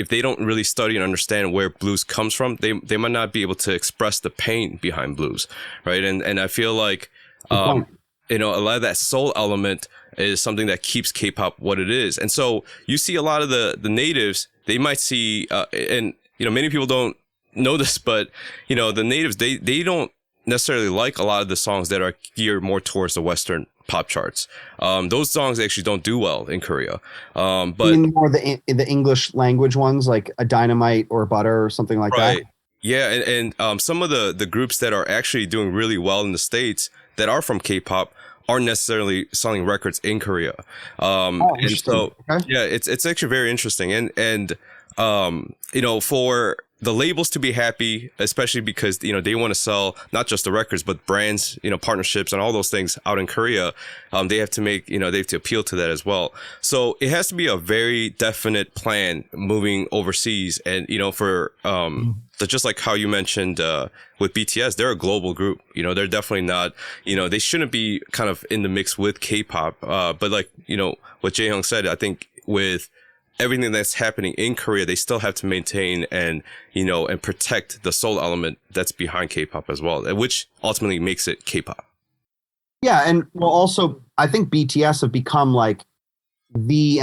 they don't really study and understand where blues comes from, they might not be able to express the pain behind blues, right? And I feel like a lot of that soul element is something that keeps K-pop what it is. And so you see a lot of the natives, they might see, and many people don't know this, but the natives, they don't necessarily like a lot of the songs that are geared more towards the Western pop charts. Those songs actually don't do well in Korea. But more the English language ones, like a Dynamite or Butter or something like that. Yeah, and some of the groups that are actually doing really well in the States that are from K-pop aren't necessarily selling records in Korea. And so yeah, it's actually very interesting. And for the labels to be happy, especially because, they want to sell not just the records, but brands, partnerships and all those things out in Korea. They have to they have to appeal to that as well. So it has to be a very definite plan moving overseas. And, for, just like how you mentioned, with BTS, they're a global group, they're definitely not, they shouldn't be kind of in the mix with K-pop. But like, what Jae-hyung said, I think with everything that's happening in Korea, they still have to maintain and protect the soul element that's behind K-pop as well, which ultimately makes it K-pop. Yeah, and also I think BTS have become like the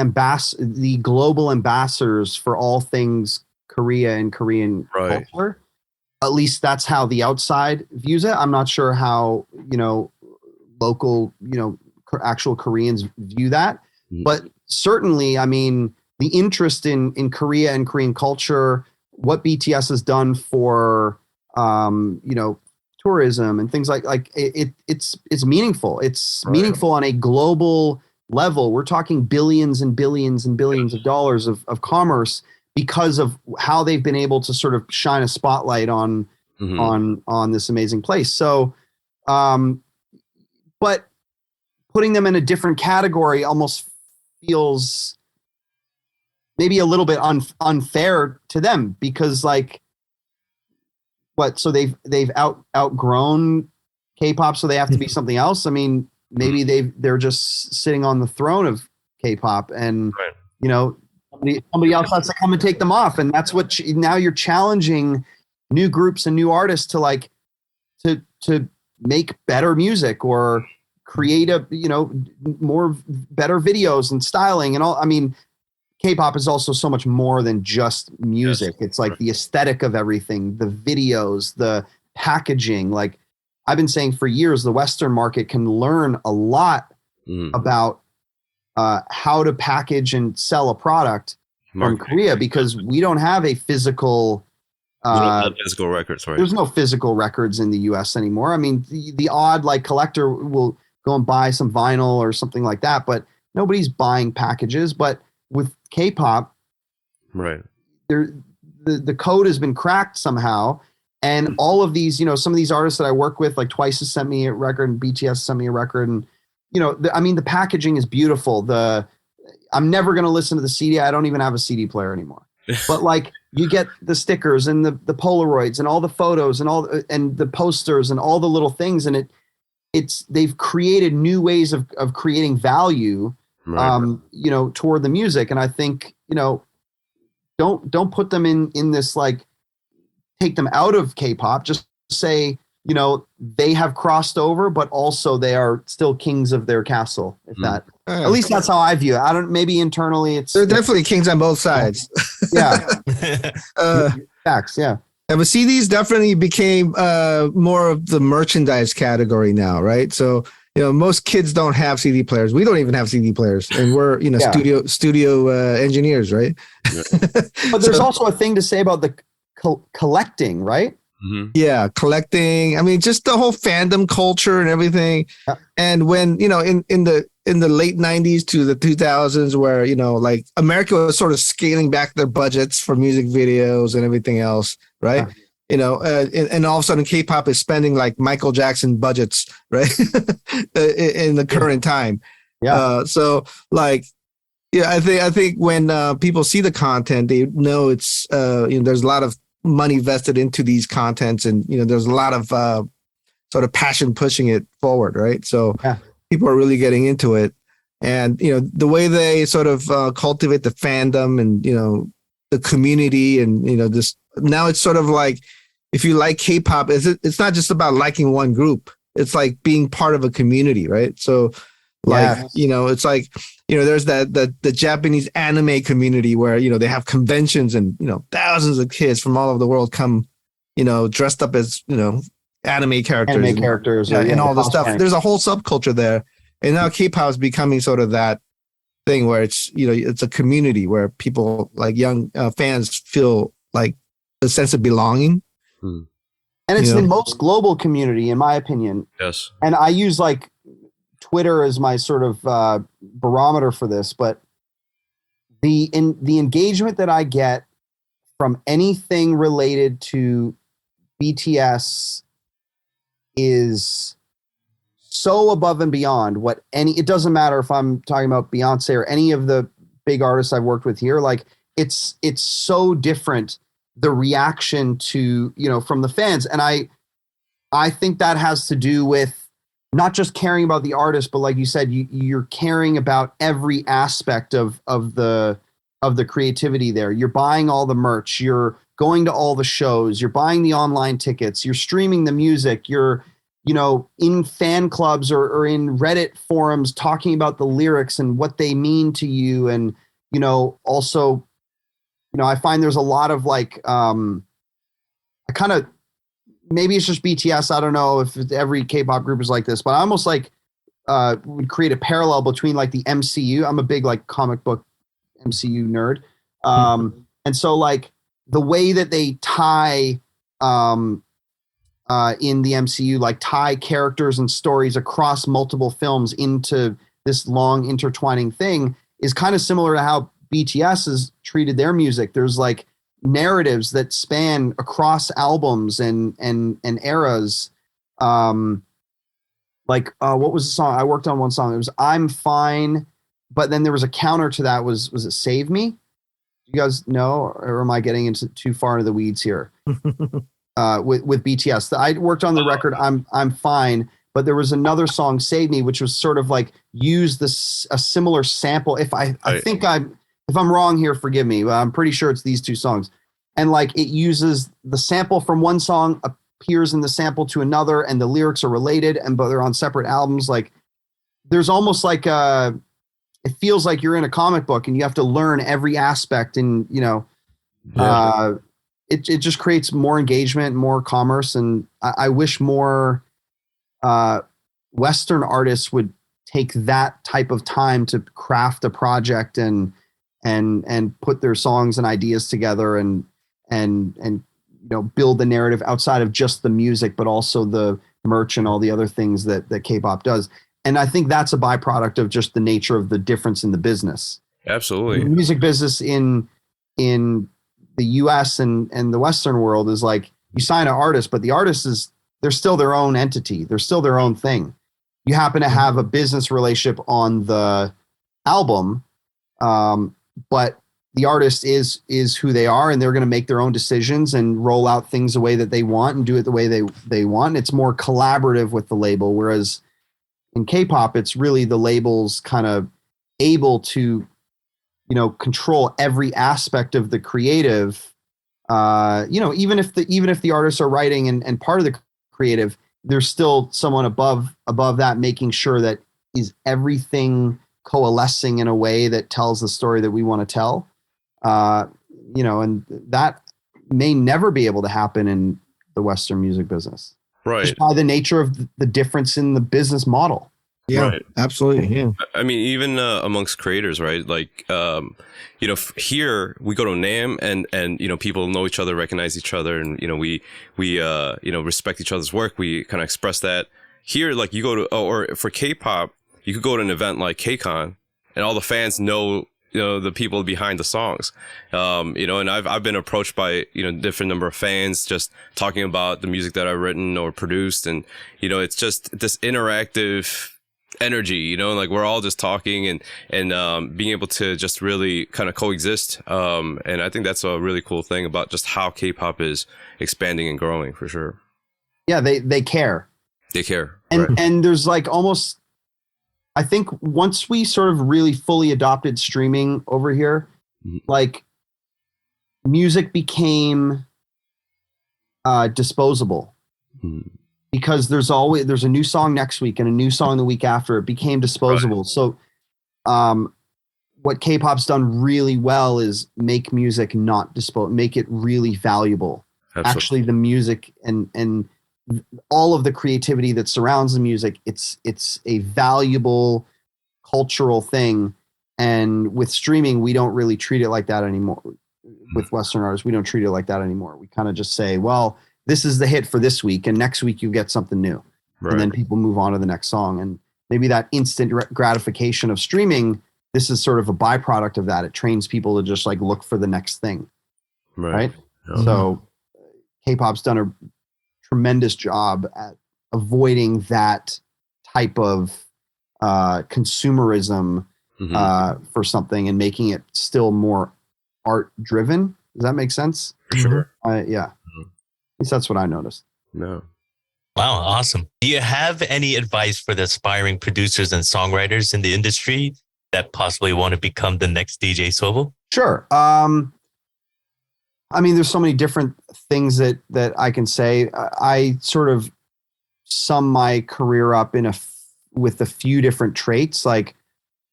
global ambassadors for all things Korea and Korean culture. At least that's how the outside views it. I'm not sure how local actual Koreans view that, but certainly, I mean, the interest in Korea and Korean culture, what BTS has done for, tourism and things like it's meaningful. It's meaningful on a global level. We're talking billions and billions and billions of dollars of commerce because of how they've been able to sort of shine a spotlight on this amazing place. So, but putting them in a different category almost feels maybe a little bit unfair to them, because so they've outgrown K-pop, so they have to be something else. I mean, maybe they're just sitting on the throne of K-pop, and somebody else has to come and take them off, and that's what now you're challenging new groups and new artists to make better music or create more better videos and styling and all. I mean, K-pop is also so much more than just music. It's like the aesthetic of everything, the videos, the packaging. Like I've been saying for years, the Western market can learn a lot about how to package and sell a product from Korea, because we don't have a physical physical records, right? There's no physical records in the US anymore. I mean, the odd collector will go and buy some vinyl or something like that, but nobody's buying packages. But with K-pop, right, the code has been cracked somehow, and all of these, some of these artists that I work with, like Twice has sent me a record and BTS sent me a record, and the packaging is beautiful. I'm never going to listen to the CD. I don't even have a CD player anymore. But you get the stickers and the Polaroids and all the photos and the posters and all the little things, and they've created new ways of creating value. Toward the music. And I think, don't put them in this, take them out of K-pop, just say, they have crossed over, but also they are still kings of their castle. If that, at least that's how I view it. Maybe internally they're definitely kings on both sides. Yeah. Facts. Yeah. Yeah, but CDs definitely became more of the merchandise category now, right? So most kids don't have CD players. We don't even have CD players, and we're Yeah. studio engineers, right? But there's also a thing to say about the collecting, right? Mm-hmm. Yeah, collecting. I mean, just the whole fandom culture and everything. Yeah. And when in the late '90s to the 2000s, where like America was sort of scaling back their budgets for music videos and everything else, right? Yeah. And all of a sudden, K-pop is spending like Michael Jackson budgets, right? in the current time. Yeah. So like, yeah, I think when people see the content, they know it's there's a lot of money vested into these contents, and there's a lot of sort of passion pushing it forward, right? So people are really getting into it, and the way they sort of cultivate the fandom and the community, and this now it's sort of like, if you like K-pop, it's not just about liking one group, it's like being part of a community, right? So like it's like there's the Japanese anime community where they have conventions, and thousands of kids from all over the world come dressed up as anime characters and all this stuff. There's a whole subculture there, and now K-pop is becoming sort of that thing where it's it's a community where people, like young fans, feel like a sense of belonging. And it's the most global community, in my opinion. Yes. And I use like Twitter as my sort of barometer for this, but the engagement that I get from anything related to BTS is so above and beyond what it doesn't matter if I'm talking about Beyonce or any of the big artists I've worked with here. Like it's so different, the reaction to, from the fans. And I think that has to do with not just caring about the artist, but like you said, you're caring about every aspect of the creativity there. You're buying all the merch, you're going to all the shows, you're buying the online tickets, you're streaming the music, you're in fan clubs or in Reddit forums talking about the lyrics and what they mean to you. And also I find there's a lot of like maybe it's just BTS. I don't know if every K-pop group is like this, but I almost like would create a parallel between like the MCU. I'm a big like comic book MCU nerd. And so like the way that they tie in the MCU, like tie characters and stories across multiple films into this long intertwining thing is kind of similar to how BTS has treated their music. There's like narratives that span across albums and eras. What was the song? I worked on one song. It was I'm Fine, but then there was a counter to that. Was it Save Me? Do you guys know, or am I getting into too far into the weeds here? With BTS, I worked on the record I'm Fine, but there was another song, Save Me, which was sort of like used a similar sample. If I'm wrong here, forgive me, but I'm pretty sure it's these two songs. And like it uses the sample from one song appears in the sample to another, and the lyrics are related, but they're on separate albums. Like there's almost like it feels like you're in a comic book and you have to learn every aspect, and it just creates more engagement, more commerce. And I wish more Western artists would take that type of time to craft a project and put their songs and ideas together and build the narrative outside of just the music, but also the merch and all the other things that K-pop does. And I think that's a byproduct of just the nature of the difference in the business. Absolutely. The music business in the US and the Western world is like, you sign an artist, but the artist they're still their own entity. They're still their own thing. You happen to have a business relationship on the album, but the artist is who they are, and they're going to make their own decisions and roll out things the way that they want and do it the way they want. It's more collaborative with the label, whereas in K-pop, it's really the label's kind of able to, control every aspect of the creative. Even if the artists are writing and part of the creative, there's still someone above that making sure that is everything coalescing in a way that tells the story that we want to tell. And that may never be able to happen in the Western music business. Right. Just by the nature of the difference in the business model. Yeah, Right. absolutely. Yeah. I mean, even amongst creators, right? Like, here we go to NAMM and, people know each other, recognize each other. And, we respect each other's work. We kind of express that here. Like you go to, or for K-pop, you could go to an event like KCON and all the fans know, the people behind the songs. And I've been approached by, different number of fans just talking about the music that I've written or produced. And, it's just this interactive energy, like we're all just talking and being able to just really kind of coexist. And I think that's a really cool thing about just how K-pop is expanding and growing for sure. Yeah, they care. They care. And right. and there's like almost, I think once we sort of really fully adopted streaming over here, like music became disposable. Because there's a new song next week and a new song the week after. It became disposable. Right. So what K-pop's done really well is make music not disposable, make it really valuable. Absolutely. Actually, the music and all of the creativity that surrounds the music, it's a valuable cultural thing. And with streaming, we don't really treat it like that anymore. With Western artists, we don't treat it like that anymore. We kind of just say, well, this is the hit for this week, and next week you get something new. Right. And then people move on to the next song. And maybe that instant gratification of streaming, this is sort of a byproduct of that. It trains people to just like look for the next thing. Right? Mm-hmm. So K-pop's done a tremendous job at avoiding that type of consumerism for something and making it still more art driven. Does that make sense? For sure. Yeah. At least that's what I noticed. No. Wow, awesome. Do you have any advice for the aspiring producers and songwriters in the industry that possibly want to become the next DJ Swivel? Sure. I mean, there's so many different things that I can say. I sort of sum my career up with a few different traits. Like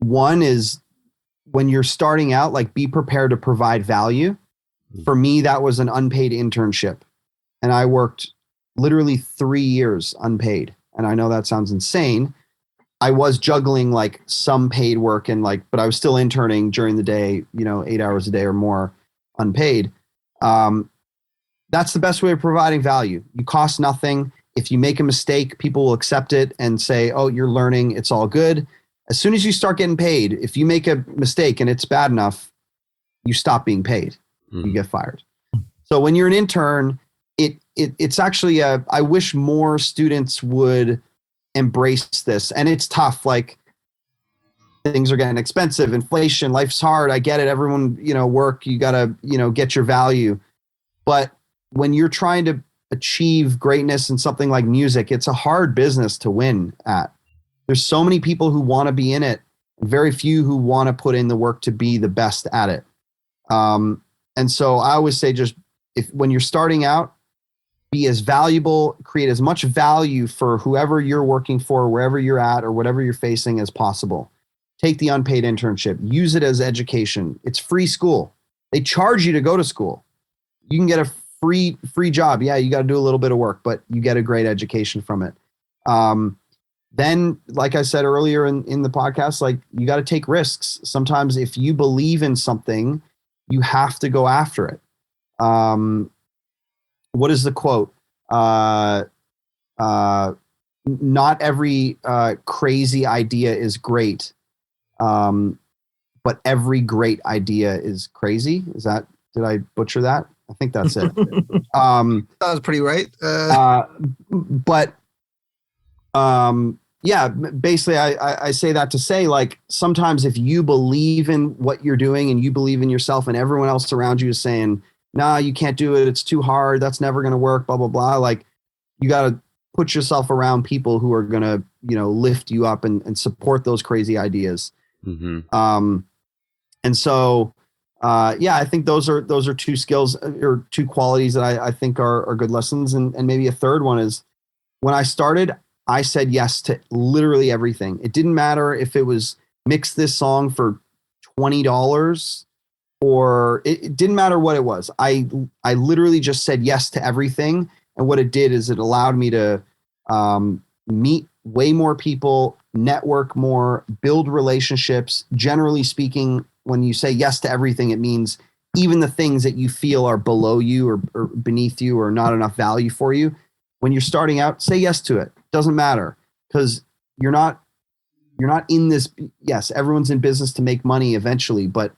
one is when you're starting out, like be prepared to provide value. For me, that was an unpaid internship. And I worked literally 3 years unpaid. And I know that sounds insane. I was juggling like some paid work but I was still interning during the day, 8 hours a day or more unpaid. That's the best way of providing value. You cost nothing. If you make a mistake, people will accept it and say, oh, you're learning. It's all good. As soon as you start getting paid, if you make a mistake and it's bad enough, you stop being paid. You get fired. So when you're an intern, it's actually I wish more students would embrace this. And it's tough. Like things are getting expensive, inflation, life's hard. I get it. Everyone, work, you gotta, get your value. But when you're trying to achieve greatness in something like music, it's a hard business to win at. There's so many people who want to be in it, and very few who want to put in the work to be the best at it. And so I always say, when you're starting out, be as valuable, create as much value for whoever you're working for, wherever you're at, or whatever you're facing as possible. Take the unpaid internship, use it as education. It's free school. They charge you to go to school. You can get a free job. Yeah, you got to do a little bit of work, but you get a great education from it. Then, like I said earlier in the podcast, like you got to take risks. Sometimes if you believe in something, you have to go after it. What is the quote? Not every crazy idea is great, but every great idea is crazy. Did I butcher that? I think that's it. That was pretty right. Yeah, basically I say that to say, like, sometimes if you believe in what you're doing and you believe in yourself and everyone else around you is saying, nah, you can't do it, it's too hard, that's never going to work, blah, blah, blah. Like, you got to put yourself around people who are going to, lift you up and support those crazy ideas. Mm-hmm. And so, I think those are two skills or two qualities that I think are good lessons. And maybe a third one is, when I started, I said yes to literally everything. It didn't matter if it was mix this song for $20 or it didn't matter what it was. I literally just said yes to everything. And what it did is it allowed me to meet way more people, network more, build relationships. Generally speaking, when you say yes to everything, it means even the things that you feel are below you or beneath you or not enough value for you. When you're starting out, say yes to it. Doesn't matter, because you're not in this. Yes, everyone's in business to make money eventually, but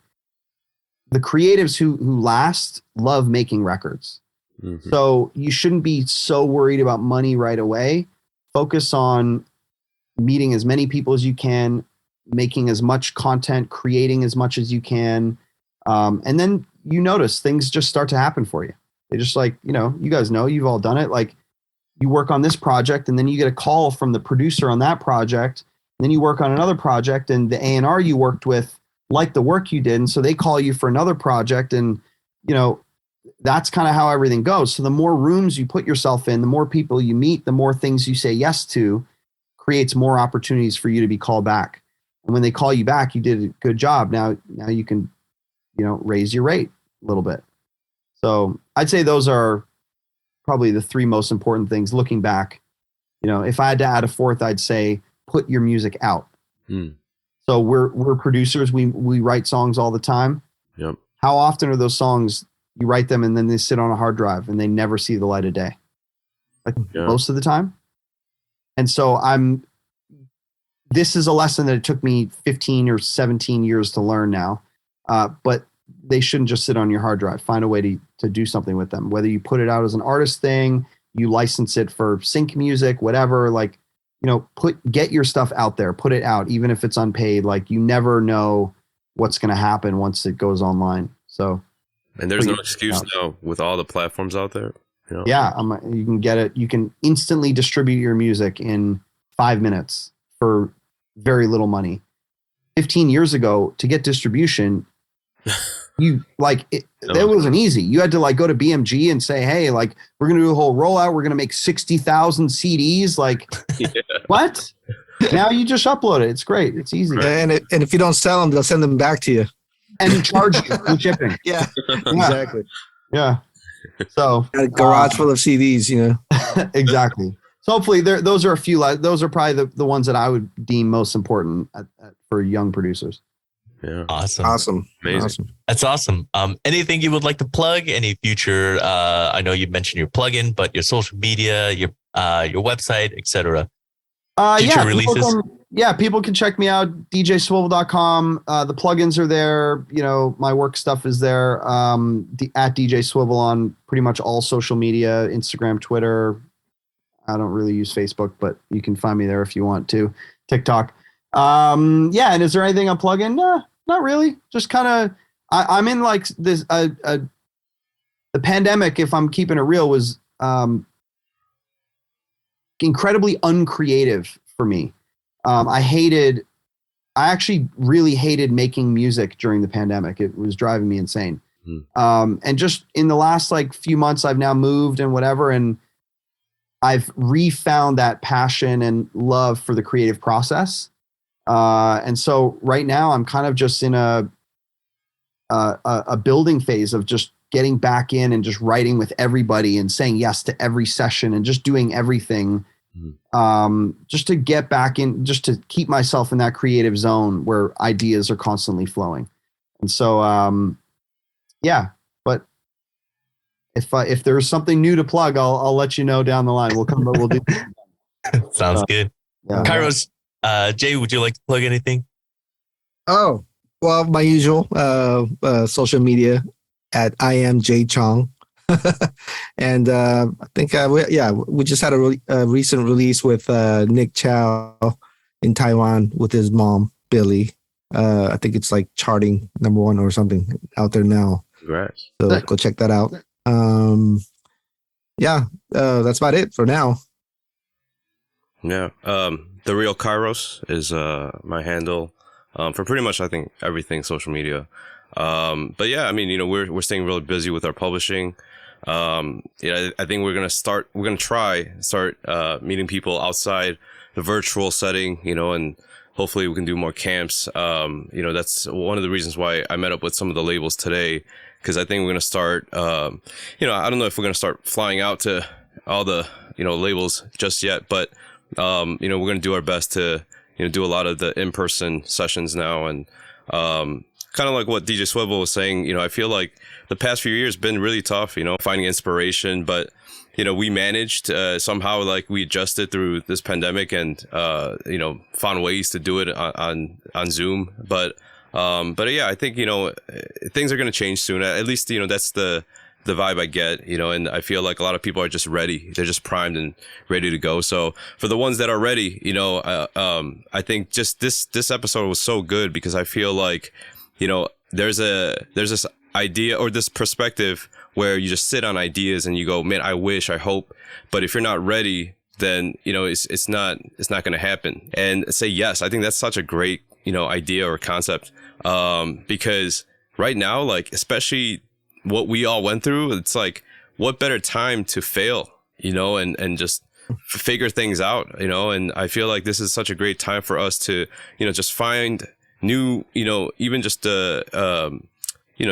the creatives who last love making records. Mm-hmm. So you shouldn't be so worried about money right away. Focus on meeting as many people as you can, making as much content, creating as much as you can. And then you notice things just start to happen for you. They just like, you guys know, you've all done it. Like you work on this project and then you get a call from the producer on that project. And then you work on another project and the A&R you worked with liked the work you did. And so they call you for another project. And, that's kind of how everything goes. So the more rooms you put yourself in, the more people you meet, the more things you say yes to, creates more opportunities for you to be called back. And when they call you back, you did a good job. Now you can, raise your rate a little bit. So I'd say those are probably the three most important things looking back. If I had to add a fourth, I'd say put your music out. So we're producers. We write songs all the time. Yep. How often are those songs you write them and then they sit on a hard drive and they never see the light of day? Like most of the time. And so this is a lesson that it took me 15 or 17 years to learn now. But they shouldn't just sit on your hard drive. Find a way to do something with them. Whether you put it out as an artist thing, you license it for sync music, whatever, like, get your stuff out there, put it out, even if it's unpaid. Like you never know what's going to happen once it goes online. So, and there's no excuse now with all the platforms out there. Yeah, you can get it. You can instantly distribute your music in 5 minutes for very little money. 15 years ago, to get distribution, it wasn't easy. You had to go to BMG and say, hey, we're going to do a whole rollout. We're going to make 60,000 CDs. What? Now you just upload it. It's great. It's easy. And if you don't sell them, they'll send them back to you. And charge you for shipping. Yeah, exactly. Yeah. So a garage full of CDs, Exactly. So hopefully those are a few. Those are probably the ones that I would deem most important for young producers. Yeah. Awesome. Amazing. Awesome. That's awesome. Anything you would like to plug? Any future? I know you mentioned your plugin, but your social media, your website, etc. Future releases. People can check me out, djswivel.com. The plugins are there. My work stuff is there. At DJ Swivel on pretty much all social media, Instagram, Twitter. I don't really use Facebook, but you can find me there if you want to. TikTok. And is there anything I'm plugging? Not really. Just kind of, I'm in this, the pandemic, if I'm keeping it real, was incredibly uncreative for me. I actually really hated making music during the pandemic. It was driving me insane. And just in the last few months, I've now moved and whatever, and I've refound that passion and love for the creative process. And so right now I'm kind of just in a building phase of just getting back in and just writing with everybody and saying yes to every session and just doing everything. Just to get back in, just to keep myself in that creative zone where ideas are constantly flowing. And so, but if there's something new to plug, I'll let you know down the line. We'll do. Sounds good. Yeah. Kairos, Jay, would you like to plug anything? Oh, well, my usual social media at I am Jay Chong. And I think we just had a recent release with Nick Chow in Taiwan with his mom Billy. I think it's charting #1 or something out there now. Congrats. So go check that out. That's about it for now. Yeah. The Real Kairos is my handle for pretty much I think everything social media. But yeah, I mean, we're staying really busy with our publishing. I think we're gonna start meeting people outside the virtual setting, and hopefully we can do more camps. That's one of the reasons why I met up with some of the labels today, because I think we're gonna start. I don't know if we're gonna start flying out to all the labels just yet, but we're gonna do our best to do a lot of the in-person sessions now. And kind of like what DJ Swivel was saying, I feel like the past few years been really tough, finding inspiration, but we managed somehow, like we adjusted through this pandemic and found ways to do it on Zoom. But yeah, I think things are going to change soon. At least that's the vibe I get, and I feel like a lot of people are just ready. They're just primed and ready to go. So for the ones that are ready, I think just this episode was so good because I feel like there's this idea or this perspective where you just sit on ideas and you go, man, I wish, I hope. But if you're not ready, then, it's not going to happen. And say yes. I think that's such a great, idea or concept. Because right now, like, especially what we all went through, it's like, what better time to fail, and just figure things out, and I feel like this is such a great time for us to, just find new, even just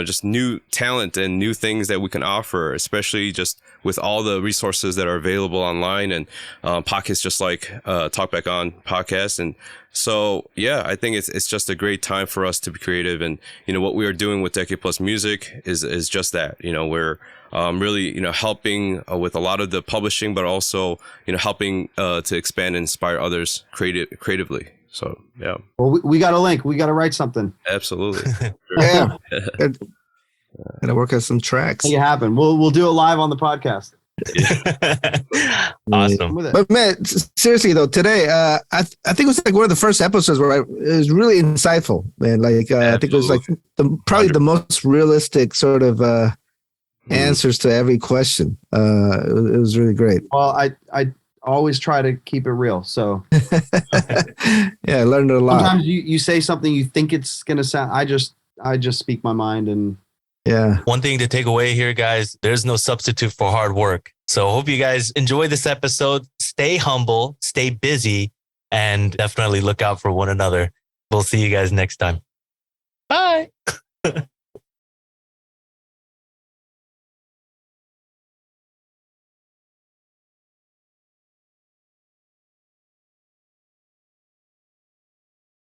just new talent and new things that we can offer, especially just with all the resources that are available online and podcasts just like Talkback ON podcast. And so, yeah, I think it's just a great time for us to be creative. And, what we are doing with Decade Plus Music is just that. We're really, helping with a lot of the publishing, but also, helping to expand and inspire others creatively. So, yeah. Well, we got a link. We got to write something. Absolutely. Yeah. Gotta work on some tracks. Make it happen. We'll do it live on the podcast. Awesome. But man, seriously though, today I think it was like one of the first episodes where it was really insightful, man. Like I think it was like probably the most realistic sort of answers to every question. It was really great. Well, I always try to keep it real. So yeah, I learned a lot. Sometimes you say something you think it's gonna sound. I just speak my mind. And yeah. One thing to take away here, guys, there's no substitute for hard work. So hope you guys enjoy this episode. Stay humble, stay busy, and definitely look out for one another. We'll see you guys next time. Bye.